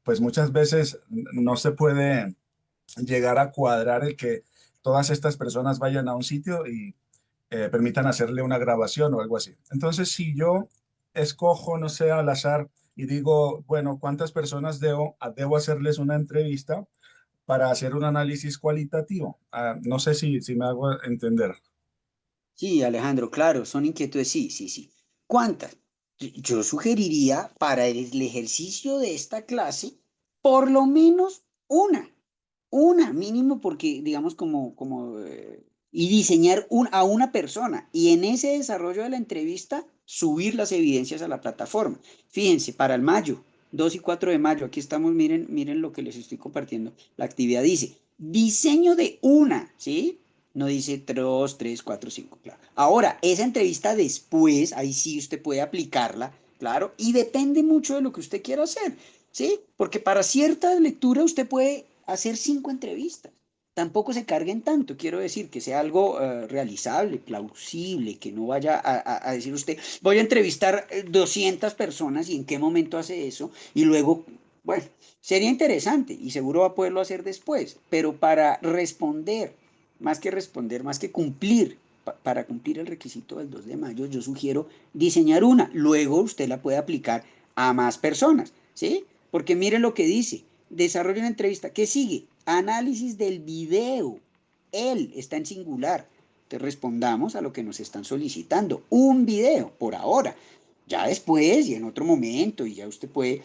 pues muchas veces no se puede llegar a cuadrar el que todas estas personas vayan a un sitio y permitan hacerle una grabación o algo así. Entonces, si yo escojo, no sé, al azar y digo, bueno, ¿cuántas personas debo hacerles una entrevista para hacer un análisis cualitativo? No sé si me hago entender. Sí, Alejandro, claro, son inquietudes, sí, sí, sí. ¿Cuántas? Yo sugeriría para el ejercicio de esta clase, por lo menos una mínimo, porque digamos y diseñar a una persona y en ese desarrollo de la entrevista subir las evidencias a la plataforma. Fíjense, para el mayo, 2 y 4 de mayo, aquí estamos, miren, miren lo que les estoy compartiendo. La actividad dice, diseño de una, ¿sí? No dice 2, 3, 4, 5, claro. Ahora, esa entrevista después, ahí sí usted puede aplicarla, claro, y depende mucho de lo que usted quiera hacer, ¿sí? Porque para cierta lectura usted puede hacer 5 entrevistas. Tampoco se carguen tanto, quiero decir, que sea algo realizable, plausible, que no vaya a decir usted, voy a entrevistar 200 personas y en qué momento hace eso, y luego, bueno, sería interesante y seguro va a poderlo hacer después, pero para responder, más que cumplir, para cumplir el requisito del 2 de mayo, yo sugiero diseñar una. Luego usted la puede aplicar a más personas, ¿sí? Porque mire lo que dice. Desarrolla una entrevista. ¿Qué sigue? Análisis del video. Él está en singular. Entonces respondamos a lo que nos están solicitando. Un video, por ahora. Ya después y en otro momento, y ya usted puede,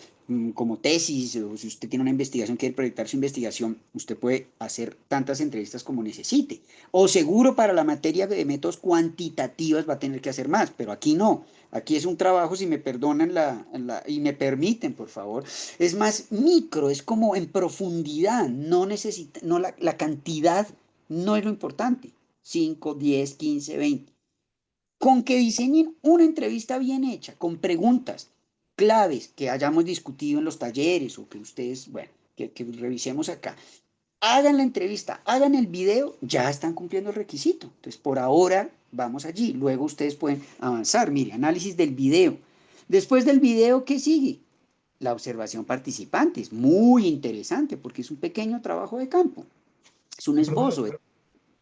como tesis, o si usted tiene una investigación, quiere proyectar su investigación, usted puede hacer tantas entrevistas como necesite. O seguro para la materia de métodos cuantitativas va a tener que hacer más, pero aquí no. Aquí es un trabajo, si me perdonan y me permiten, por favor, es más micro, es como en profundidad, no necesita, no la cantidad no es lo importante. 5, 10, 15, 20. Con que diseñen una entrevista bien hecha, con preguntas claves que hayamos discutido en los talleres o que ustedes, bueno, que revisemos acá. Hagan la entrevista, hagan el video, ya están cumpliendo el requisito. Entonces, por ahora, vamos allí. Luego ustedes pueden avanzar. Mire, análisis del video. Después del video, ¿qué sigue? La observación participante. Es muy interesante porque es un pequeño trabajo de campo. Es un Profe, esbozo.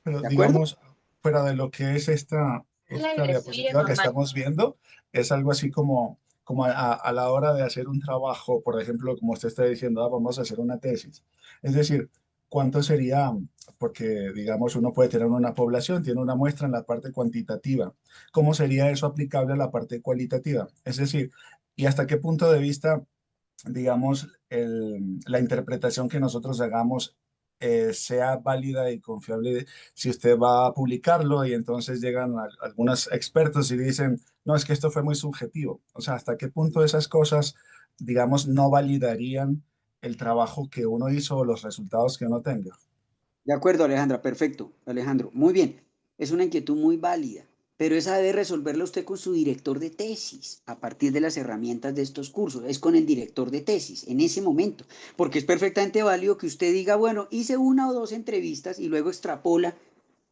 pero ¿De acuerdo? digamos, fuera de lo que es esta diapositiva que estamos viendo, es algo así como a la hora de hacer un trabajo, por ejemplo, como usted está diciendo, vamos a hacer una tesis. Es decir, ¿cuánto sería? Porque, digamos, uno puede tener una población, tiene una muestra en la parte cuantitativa. ¿Cómo sería eso aplicable a la parte cualitativa? Es decir, ¿y hasta qué punto de vista, digamos, la interpretación que nosotros hagamos sea válida y confiable si usted va a publicarlo y entonces llegan algunos expertos y dicen, no, es que esto fue muy subjetivo? O sea, ¿hasta qué punto esas cosas, digamos, no validarían el trabajo que uno hizo o los resultados que uno tenga? De acuerdo, Alejandra, perfecto, Alejandro. Muy bien, es una inquietud muy válida, pero esa debe resolverla usted con su director de tesis, a partir de las herramientas de estos cursos, es con el director de tesis, en ese momento, porque es perfectamente válido que usted diga, bueno, hice una o dos entrevistas y luego extrapola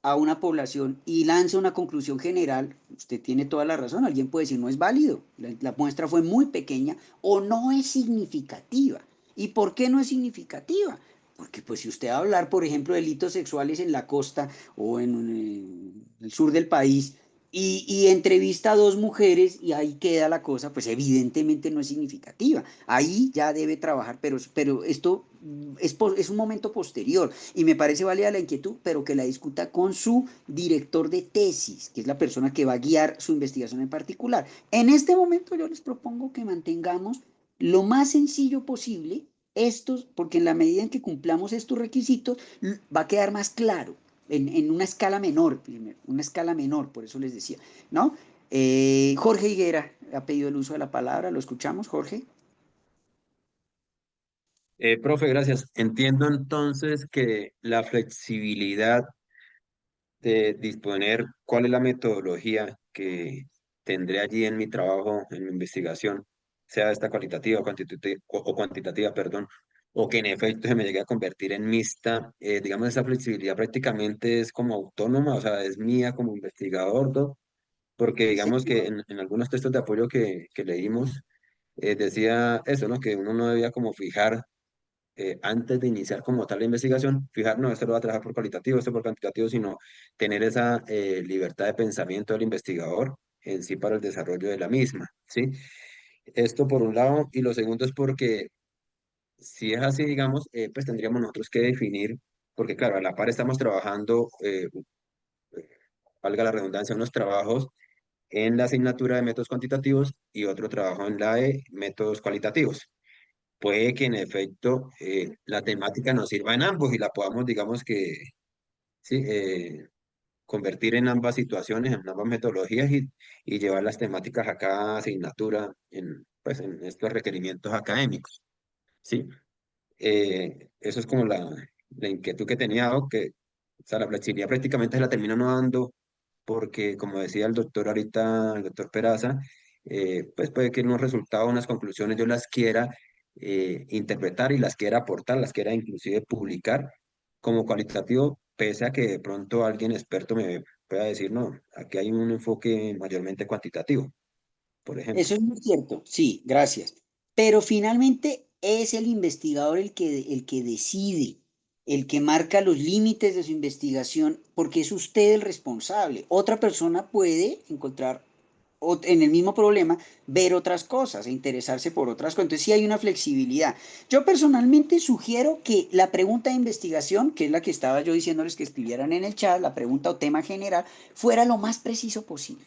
a una población y lanza una conclusión general. Usted tiene toda la razón, alguien puede decir, no es válido, la muestra fue muy pequeña o no es significativa. ¿Y por qué no es significativa? Porque pues si usted va a hablar, por ejemplo, de delitos sexuales en la costa o en el sur del país y entrevista a dos mujeres y ahí queda la cosa, pues evidentemente no es significativa. Ahí ya debe trabajar, pero esto es un momento posterior y me parece válida la inquietud, pero que la discuta con su director de tesis, que es la persona que va a guiar su investigación en particular. En este momento yo les propongo que mantengamos lo más sencillo posible estos, porque en la medida en que cumplamos estos requisitos, va a quedar más claro, en una escala menor, por eso les decía, ¿no? Jorge Higuera ha pedido el uso de la palabra, ¿lo escuchamos, Jorge? Profe, gracias. Entiendo entonces que la flexibilidad de disponer cuál es la metodología que tendré allí en mi trabajo, en mi investigación, sea esta cualitativa o cuantitativa, perdón, o que en efecto se me llegue a convertir en mixta, digamos, esa flexibilidad prácticamente es como autónoma, o sea, es mía como investigador, ¿no? Porque Sí. digamos que en algunos textos de apoyo que leímos, decía eso, ¿no? Que uno no debía como fijar antes de iniciar como tal la investigación, fijar, no, esto lo va a trabajar por cualitativo, esto por cuantitativo, sino tener esa libertad de pensamiento del investigador en sí para el desarrollo de la misma, ¿sí? Esto por un lado, y lo segundo es porque si es así, digamos, pues tendríamos nosotros que definir, porque claro, a la par estamos trabajando, valga la redundancia, unos trabajos en la asignatura de métodos cuantitativos y otro trabajo en la de métodos cualitativos. Puede que en efecto la temática nos sirva en ambos y la podamos, digamos que, sí, convertir en ambas situaciones, en ambas metodologías y llevar las temáticas a cada asignatura en, pues, en estos requerimientos académicos, ¿sí? Eso es como la inquietud que tenía, o que, o sea, la flexibilidad prácticamente se la termino no dando porque, como decía el doctor ahorita, el doctor Peraza, pues puede que unos resultados, unas conclusiones yo las quiera interpretar y las quiera aportar, las quiera inclusive publicar como cualitativo, pese a que de pronto alguien experto me pueda decir, no, aquí hay un enfoque mayormente cuantitativo, por ejemplo. Eso es muy cierto, sí, gracias. Pero finalmente es el investigador el que decide, el que marca los límites de su investigación, porque es usted el responsable. Otra persona puede encontrar en el mismo problema, ver otras cosas e interesarse por otras cosas. Entonces sí hay una flexibilidad. Yo personalmente sugiero que la pregunta de investigación, que es la que estaba yo diciéndoles que escribieran en el chat, la pregunta o tema general, fuera lo más preciso posible,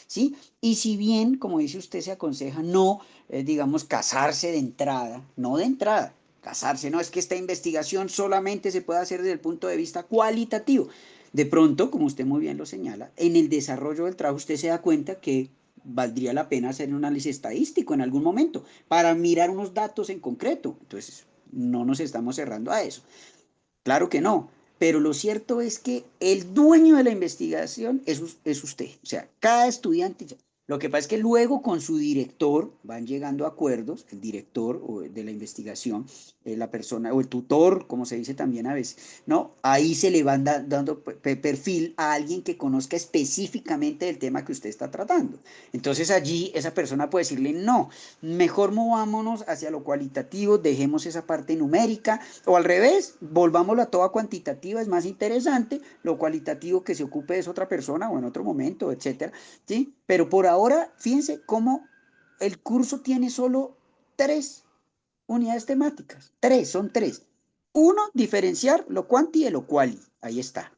¿sí? Y si bien, como dice usted, se aconseja no, digamos, casarse de entrada, no de entrada, casarse, no, es que esta investigación solamente se puede hacer desde el punto de vista cualitativo. De pronto, como usted muy bien lo señala, en el desarrollo del trabajo usted se da cuenta que valdría la pena hacer un análisis estadístico en algún momento para mirar unos datos en concreto. Entonces, no nos estamos cerrando a eso. Claro que no, pero lo cierto es que el dueño de la investigación es usted. O sea, cada estudiante. Lo que pasa es que luego con su director van llegando a acuerdos, el director de la investigación, la persona, o el tutor, como se dice también a veces, ¿no? Ahí se le van dando perfil a alguien que conozca específicamente el tema que usted está tratando. Entonces allí esa persona puede decirle, no, mejor movámonos hacia lo cualitativo, dejemos esa parte numérica, o al revés, volvámoslo a toda cuantitativa, es más interesante, lo cualitativo que se ocupe es otra persona o en otro momento, etcétera, ¿sí? Pero por ahora, fíjense cómo el curso tiene solo 3 unidades temáticas, son tres. Uno, diferenciar lo cuanti de lo quali, ahí está,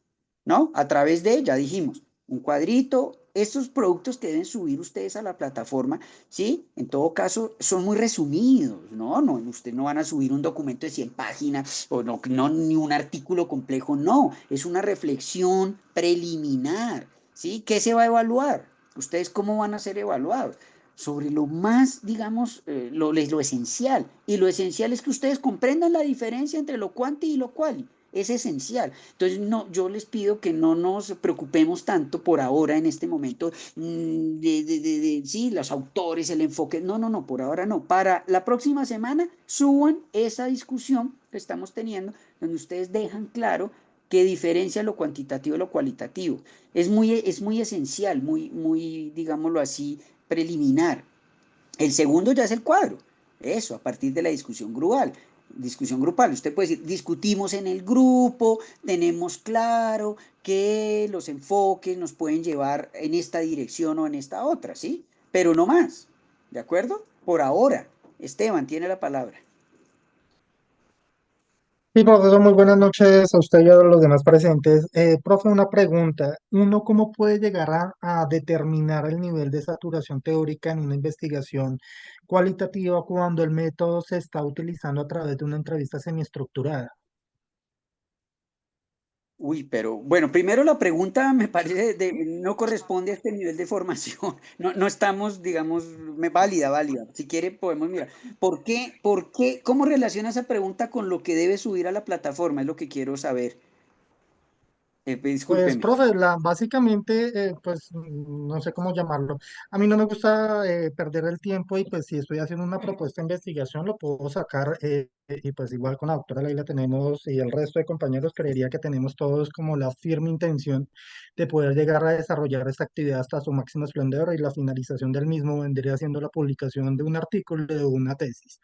¿no? A través de, ya dijimos, un cuadrito, estos productos que deben subir ustedes a la plataforma, ¿sí? En todo caso, son muy resumidos, ¿no? No, ustedes no van a subir un documento de 100 páginas o no, ni un artículo complejo, no, es una reflexión preliminar, ¿sí? ¿Qué se va a evaluar? ¿Ustedes cómo van a ser evaluados? Sobre lo más, digamos, lo esencial. Y lo esencial es que ustedes comprendan la diferencia entre lo cuanti y lo quali. Es esencial. Entonces, no, yo les pido que no nos preocupemos tanto por ahora, en este momento, sí, los autores, el enfoque. No, por ahora no. Para la próxima semana, suban esa discusión que estamos teniendo, donde ustedes dejan claro que diferencia lo cuantitativo de lo cualitativo. Es muy esencial, muy, digámoslo así, preliminar. El segundo ya es el cuadro. Eso, a partir de la discusión grupal. Discusión grupal. Usted puede decir, discutimos en el grupo, tenemos claro que los enfoques nos pueden llevar en esta dirección o en esta otra, ¿sí? Pero no más. ¿De acuerdo? Por ahora. Esteban tiene la palabra. Sí, profesor, muy buenas noches a usted y a los demás presentes. Profe, una pregunta. ¿Uno cómo puede llegar a determinar el nivel de saturación teórica en una investigación cualitativa cuando el método se está utilizando a través de una entrevista semiestructurada? Uy, pero bueno, primero la pregunta me parece no corresponde a este nivel de formación. No estamos, digamos, válida. Si quiere podemos mirar. ¿Cómo relaciona esa pregunta con lo que debe subir a la plataforma? Es lo que quiero saber. Pues, Discúlpeme. profe, básicamente, pues no sé cómo llamarlo. A mí no me gusta perder el tiempo y pues si estoy haciendo una propuesta de investigación lo puedo sacar y pues igual con la doctora Leila tenemos y el resto de compañeros creería que tenemos todos como la firme intención de poder llegar a desarrollar esta actividad hasta su máximo esplendor y la finalización del mismo vendría siendo la publicación de un artículo de una tesis.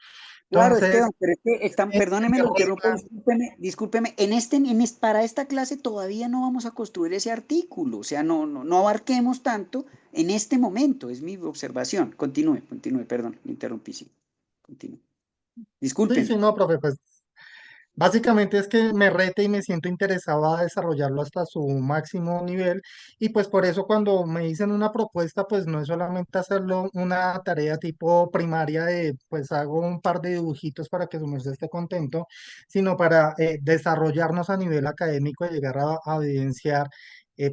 Claro, Entonces, Esteban, pero es que perdóneme, me lo interrumpo, reta. discúlpeme, para esta clase todavía no vamos a construir ese artículo, o sea, no abarquemos tanto en este momento, es mi observación. Continúe, perdón, me interrumpí, sí, continúe. Sí, sí, Discúlpeme. no, profe, pues básicamente es que me rete y me siento interesado a desarrollarlo hasta su máximo nivel y pues por eso cuando me dicen una propuesta pues no es solamente hacerlo una tarea tipo primaria de pues hago un par de dibujitos para que su merced esté contento, sino para desarrollarnos a nivel académico y llegar a evidenciar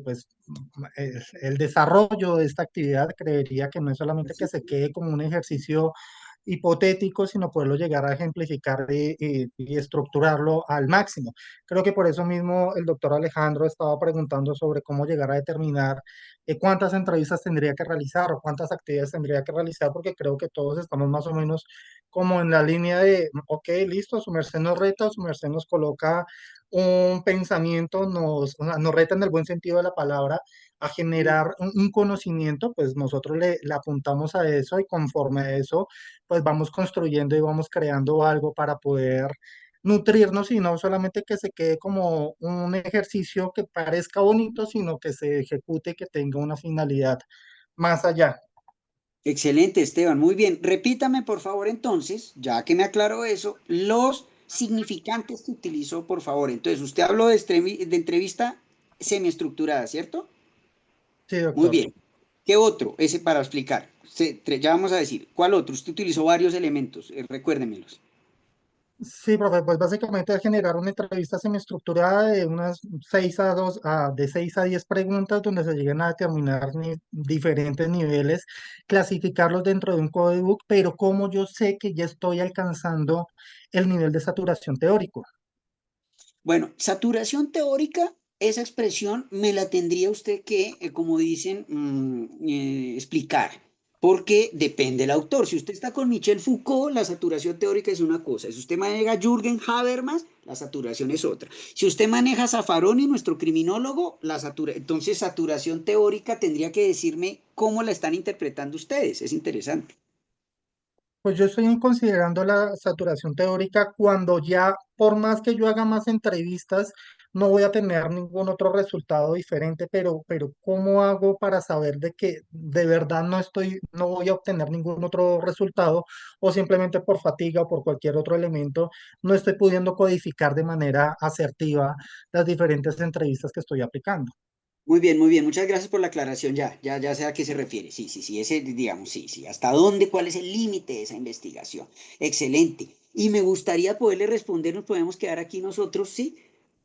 pues el desarrollo de esta actividad. Creería que no es solamente que se quede como un ejercicio hipotético, sino poderlo llegar a ejemplificar y estructurarlo al máximo. Creo que por eso mismo el doctor Alejandro estaba preguntando sobre cómo llegar a determinar cuántas entrevistas tendría que realizar o cuántas actividades tendría que realizar, porque creo que todos estamos más o menos como en la línea de, ok, listo, su merced nos reta, su merced nos coloca un pensamiento, o sea, nos reta en el buen sentido de la palabra a generar un conocimiento, pues nosotros le apuntamos a eso y conforme a eso pues vamos construyendo y vamos creando algo para poder nutrirnos y no solamente que se quede como un ejercicio que parezca bonito, sino que se ejecute y que tenga una finalidad más allá. Excelente, Esteban. Muy bien. Repítame, por favor, entonces, ya que me aclaró eso, los significantes que utilizó, por favor. Entonces, usted habló de entrevista semiestructurada, ¿cierto? Sí, Muy doctor. bien. ¿Qué otro? Ese para explicar. Ya vamos a decir. ¿Cuál otro? Usted utilizó varios elementos. Recuérdemelos. Sí, profe, pues básicamente es generar una entrevista semiestructurada de unas 6 a 10 preguntas donde se lleguen a determinar diferentes niveles, clasificarlos dentro de un codebook, pero como yo sé que ya estoy alcanzando el nivel de saturación teórico. Bueno, saturación teórica, esa expresión me la tendría usted que, como dicen, explicar, porque depende del autor. Si usted está con Michel Foucault, la saturación teórica es una cosa. Si usted maneja Jürgen Habermas, la saturación es otra. Si usted maneja Zaffaroni, nuestro criminólogo, entonces saturación teórica tendría que decirme cómo la están interpretando ustedes. Es interesante. Pues yo estoy considerando la saturación teórica cuando ya, por más que yo haga más entrevistas, no voy a tener ningún otro resultado diferente, pero ¿cómo hago para saber de que de verdad no voy a obtener ningún otro resultado o simplemente por fatiga o por cualquier otro elemento no estoy pudiendo codificar de manera asertiva las diferentes entrevistas que estoy aplicando? Muy bien, muy bien. Muchas gracias por la aclaración. Ya sé a qué se refiere. Sí, sí, sí. Ese, digamos, sí, sí. ¿Hasta dónde? ¿Cuál es el límite de esa investigación? Excelente. Y me gustaría poderle responder, nos podemos quedar aquí nosotros, sí,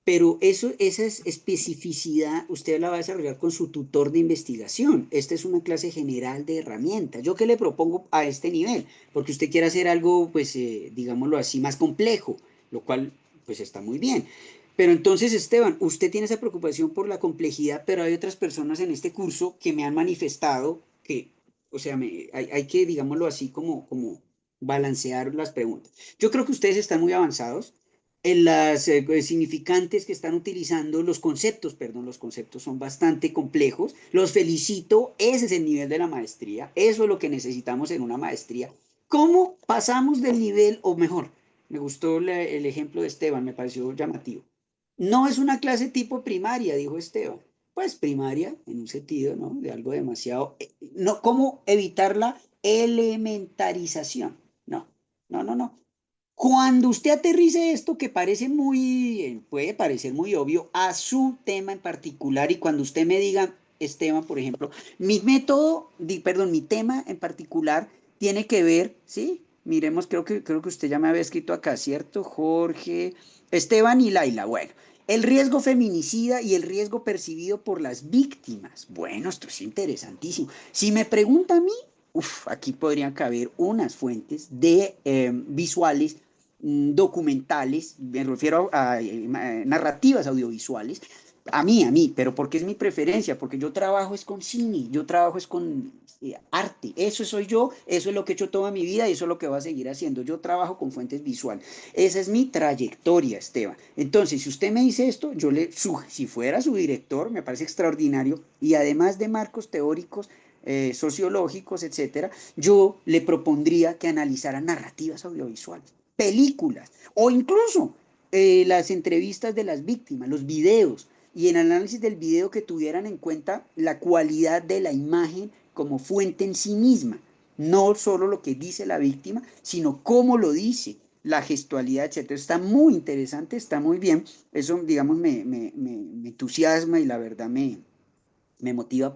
pero esa es especificidad, usted la va a desarrollar con su tutor de investigación. Esta es una clase general de herramientas. ¿Yo qué le propongo a este nivel? Porque usted quiere hacer algo, pues, digámoslo así, más complejo, lo cual, pues, está muy bien. Pero entonces, Esteban, usted tiene esa preocupación por la complejidad, pero hay otras personas en este curso que me han manifestado que, o sea, hay que, digámoslo así, como balancear las preguntas. Yo creo que ustedes están muy avanzados en las significantes que están utilizando, los conceptos, perdón, los conceptos son bastante complejos. Los felicito, ese es el nivel de la maestría, eso es lo que necesitamos en una maestría. ¿Cómo pasamos del nivel, o mejor, me gustó el ejemplo de Esteban, me pareció llamativo? No es una clase tipo primaria, dijo Esteban. Pues primaria, en un sentido, ¿no? De algo demasiado... no, ¿cómo evitar la elementarización? No, no, no, no. Cuando usted aterrice esto que parece puede parecer muy obvio, a su tema en particular, y cuando usted me diga, Esteban, por ejemplo, mi método, perdón, mi tema en particular tiene que ver, ¿sí? Miremos, creo que usted ya me había escrito acá, ¿cierto? Jorge, Esteban y Laila. Bueno, el riesgo feminicida y el riesgo percibido por las víctimas. Bueno, esto es interesantísimo. Si me pregunta a mí, aquí podrían caber unas fuentes de visuales, documentales, me refiero a narrativas audiovisuales, a mí, pero porque es mi preferencia, porque yo trabajo es con cine, yo trabajo es con arte, eso soy yo, eso es lo que he hecho toda mi vida y eso es lo que voy a seguir haciendo, yo trabajo con fuentes visuales, esa es mi trayectoria, Esteban. Entonces, si usted me dice esto, si fuera su director, me parece extraordinario, y además de marcos teóricos, sociológicos, etcétera, yo le propondría que analizara narrativas audiovisuales, películas o incluso las entrevistas de las víctimas, los videos, y en análisis del video que tuvieran en cuenta la cualidad de la imagen como fuente en sí misma, no solo lo que dice la víctima, sino cómo lo dice, la gestualidad, etcétera. Está muy interesante, está muy bien. Eso, digamos, me entusiasma y la verdad me motiva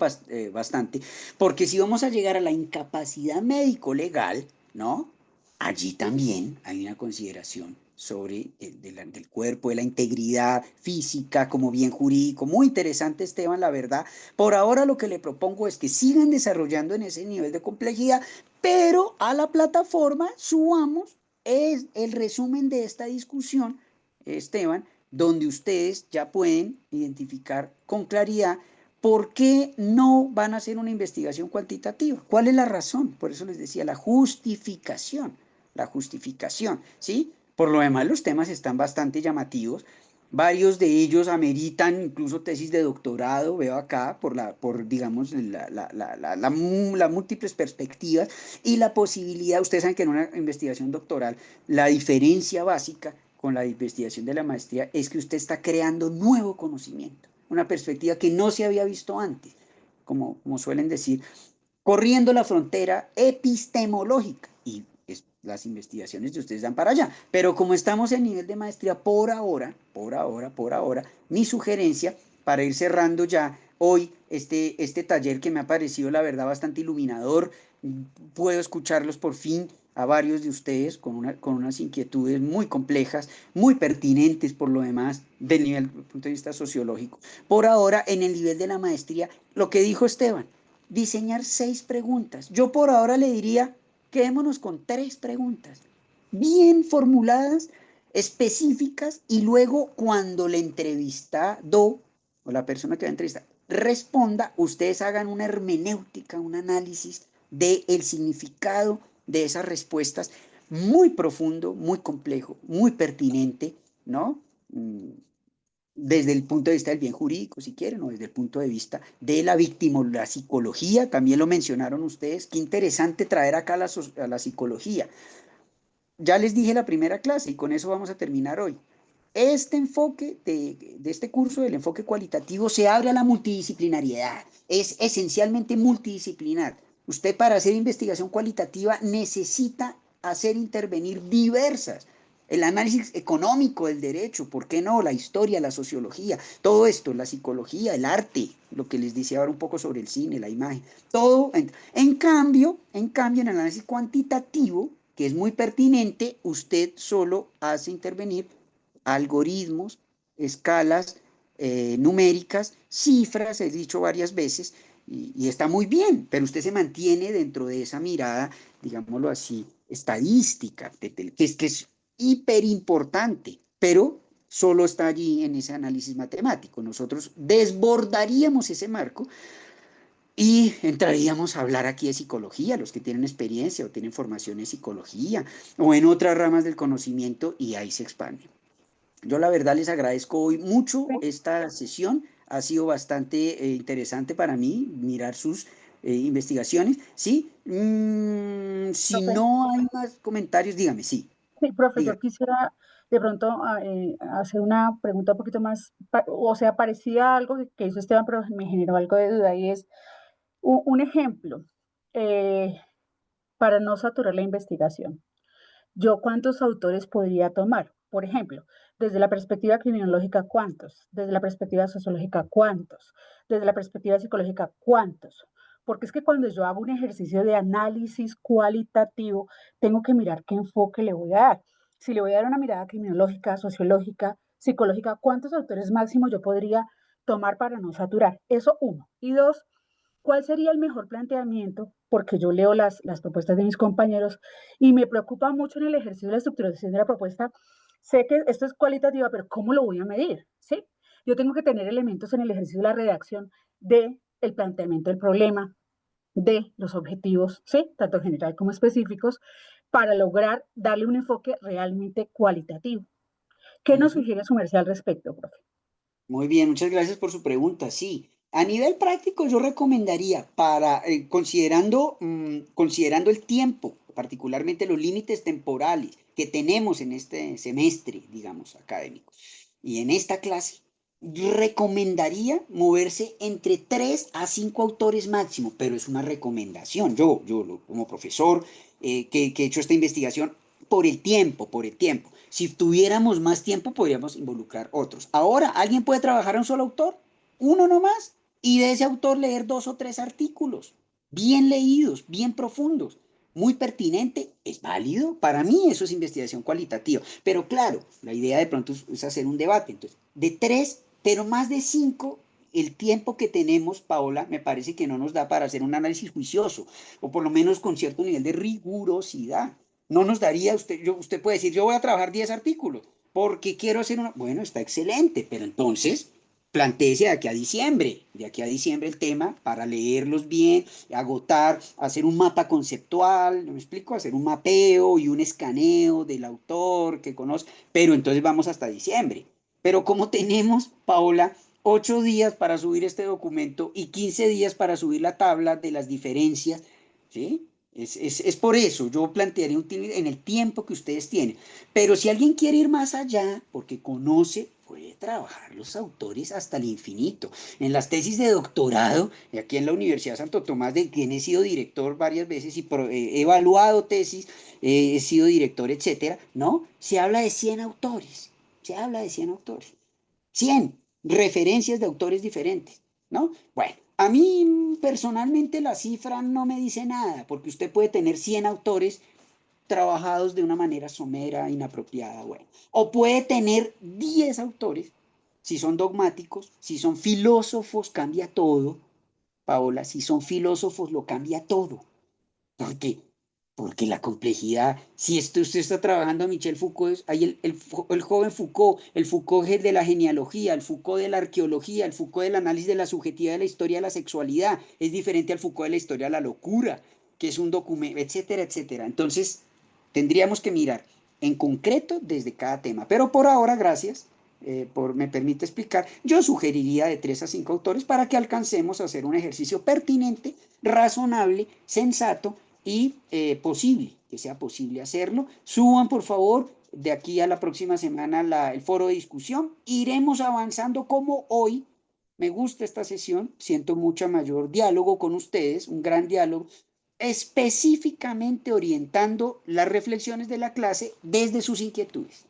bastante, porque si vamos a llegar a la incapacidad médico-legal, ¿no? Allí también hay una consideración sobre del cuerpo, de la integridad física como bien jurídico. Muy interesante, Esteban, la verdad. Por ahora lo que le propongo es que sigan desarrollando en ese nivel de complejidad, pero a la plataforma subamos el resumen de esta discusión, Esteban, donde ustedes ya pueden identificar con claridad ¿por qué no van a hacer una investigación cuantitativa? ¿Cuál es la razón? Por eso les decía la justificación, ¿sí? Por lo demás, los temas están bastante llamativos. Varios de ellos ameritan incluso tesis de doctorado, veo acá, digamos, las múltiples perspectivas y la posibilidad, ustedes saben que en una investigación doctoral, la diferencia básica con la investigación de la maestría es que usted está creando nuevo conocimiento, una perspectiva que no se había visto antes, como suelen decir. corriendo la frontera epistemológica. Y las investigaciones de ustedes dan para allá. Pero como estamos en nivel de maestría por ahora, mi sugerencia para ir cerrando ya hoy este taller que me ha parecido la verdad bastante iluminador, puedo escucharlos por fin a varios de ustedes con unas inquietudes muy complejas, muy pertinentes por lo demás, del nivel, del punto de vista sociológico. Por ahora, en el nivel de la maestría, lo que dijo Esteban, diseñar 6 preguntas. Yo por ahora le diría, quedémonos con 3 preguntas, bien formuladas, específicas, y luego cuando el entrevistado o la persona que va a entrevistar responda, ustedes hagan una hermenéutica, un análisis del significado de esas respuestas, muy profundo, muy complejo, muy pertinente, ¿no? Desde el punto de vista del bien jurídico, si quieren, o desde el punto de vista de la víctima, la psicología, también lo mencionaron ustedes, qué interesante traer acá a la psicología. Ya les dije la primera clase y con eso vamos a terminar hoy. Este enfoque de este curso, el enfoque cualitativo, se abre a la multidisciplinariedad, es esencialmente multidisciplinar. Usted para hacer investigación cualitativa necesita hacer intervenir diversas. El análisis económico del derecho, ¿por qué no? La historia, la sociología, todo esto, la psicología, el arte, lo que les decía ahora un poco sobre el cine, la imagen, todo. En cambio, en el análisis cuantitativo, que es muy pertinente, usted solo hace intervenir algoritmos, escalas numéricas, cifras, he dicho varias veces, y está muy bien, pero usted se mantiene dentro de esa mirada, digámoslo así, estadística, que es hiper importante, pero solo está allí en ese análisis matemático. Nosotros desbordaríamos ese marco y entraríamos a hablar aquí de psicología, los que tienen experiencia o tienen formación en psicología o en otras ramas del conocimiento, y ahí se expande. Yo la verdad les agradezco hoy mucho esta sesión, ha sido bastante interesante para mí mirar sus investigaciones, ¿sí? Si Profe, no hay más comentarios, dígame, sí, sí, profe, dígame. yo quisiera de pronto hacer una pregunta un poquito más, o sea, parecía algo que hizo Esteban, pero me generó algo de duda y es un ejemplo eh, para no saturar la investigación. ¿Yo cuántos autores podría tomar? Por ejemplo, desde la perspectiva criminológica, ¿cuántos? Desde la perspectiva sociológica, ¿cuántos? Desde la perspectiva psicológica, ¿cuántos? Porque es que cuando yo hago un ejercicio de análisis cualitativo, tengo que mirar qué enfoque le voy a dar. Si le voy a dar una mirada criminológica, sociológica, psicológica, ¿cuántos autores máximo yo podría tomar para no saturar? Eso uno. Y dos, ¿cuál sería el mejor planteamiento? Porque yo leo las propuestas de mis compañeros y me preocupa mucho en el ejercicio de la estructuración de la propuesta. Sé que esto es cualitativa, pero ¿cómo lo voy a medir? ¿Sí? Yo tengo que tener elementos en el ejercicio de la redacción de el planteamiento del problema, de los objetivos, ¿sí? Tanto general como específicos, para lograr darle un enfoque realmente cualitativo. ¿Qué nos sugiere su merced al respecto, profe? Muy bien, muchas gracias por su pregunta. Sí, a nivel práctico yo recomendaría considerando el tiempo, particularmente los límites temporales que tenemos en este semestre, digamos, académico, y en esta clase, recomendaría moverse entre 3 a 5 autores máximo, pero es una recomendación. Como profesor que he hecho esta investigación, por el tiempo. Si tuviéramos más tiempo, podríamos involucrar otros. Ahora, ¿alguien puede trabajar a un solo autor? Uno nomás. Y de ese autor leer 2 o 3 artículos, bien leídos, bien profundos, muy pertinente, es válido. Para mí eso es investigación cualitativa. Pero claro, la idea de pronto es hacer un debate. Entonces, de 3, pero más de 5, el tiempo que tenemos, Paola, me parece que no nos da para hacer un análisis juicioso, o por lo menos con cierto nivel de rigurosidad. No nos daría, usted puede decir, yo voy a trabajar 10 artículos, porque quiero hacer una. Bueno, está excelente, pero entonces plantéese de aquí a diciembre el tema para leerlos bien, agotar, hacer un mapa conceptual, ¿no me explico? Hacer un mapeo y un escaneo del autor que conozco, pero entonces vamos hasta diciembre. Pero como tenemos, Paola, 8 días para subir este documento y 15 días para subir la tabla de las diferencias, ¿sí? Es por eso, yo plantearía en el tiempo que ustedes tienen. Pero si alguien quiere ir más allá, porque conoce puede trabajar los autores hasta el infinito. En las tesis de doctorado, aquí en la Universidad Santo Tomás, de quien he sido director varias veces y he evaluado tesis, he sido director, etcétera, ¿no? Se habla de 100 autores, se habla de 100 autores. 100 referencias de autores diferentes, ¿no? Bueno, a mí personalmente la cifra no me dice nada, porque usted puede tener 100 autores trabajados de una manera somera, inapropiada, bueno. O puede tener 10 autores, si son dogmáticos, si son filósofos, cambia todo, Paola, si son filósofos lo cambia todo. ¿Por qué? Porque la complejidad, si usted está trabajando a Michel Foucault, hay el joven Foucault, el Foucault de la genealogía, el Foucault de la arqueología, el Foucault del análisis de la subjetividad de la historia de la sexualidad, es diferente al Foucault de la historia de la locura, que es un documento, etcétera, etcétera. Entonces, tendríamos que mirar en concreto desde cada tema. Pero por ahora, gracias, me permite explicar, yo sugeriría de 3 a 5 autores para que alcancemos a hacer un ejercicio pertinente, razonable, sensato, y posible, que sea posible hacerlo. Suban, por favor, de aquí a la próxima semana el foro de discusión. Iremos avanzando como hoy. Me gusta esta sesión, siento mucho mayor diálogo con ustedes, un gran diálogo, específicamente orientando las reflexiones de la clase desde sus inquietudes.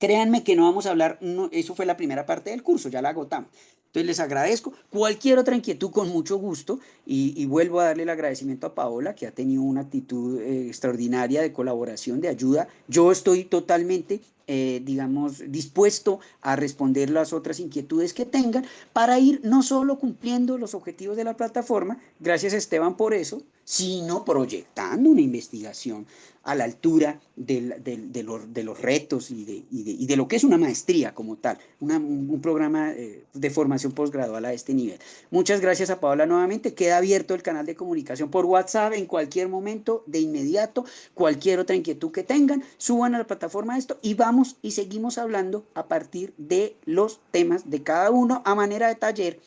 Créanme que no vamos a hablar, no, eso fue la primera parte del curso, ya la agotamos. Entonces les agradezco. Cualquier otra inquietud con mucho gusto y vuelvo a darle el agradecimiento a Paola, que ha tenido una actitud extraordinaria de colaboración, de ayuda. Yo estoy totalmente, digamos, dispuesto a responder las otras inquietudes que tengan para ir no solo cumpliendo los objetivos de la plataforma, gracias Esteban por eso, sino proyectando una investigación a la altura de los retos y de lo que es una maestría como tal, un programa de formación posgradual a este nivel. Muchas gracias a Paola nuevamente. Queda abierto el canal de comunicación por WhatsApp en cualquier momento, de inmediato, cualquier otra inquietud que tengan, suban a la plataforma esto y vamos y seguimos hablando a partir de los temas de cada uno a manera de taller,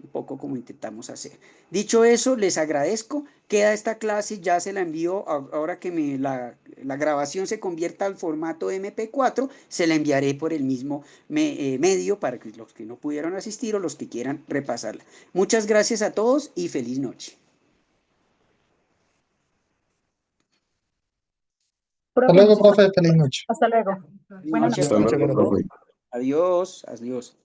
un poco como intentamos hacer. Dicho eso, les agradezco. Queda esta clase, ya se la envío, ahora que la grabación se convierta al formato MP4, se la enviaré por el mismo medio para que los que no pudieron asistir o los que quieran repasarla. Muchas gracias a todos y feliz noche. Hasta luego, profe, feliz noche. Hasta luego. Buenas Noche noches. a Muchas todos. gracias. Adiós, adiós.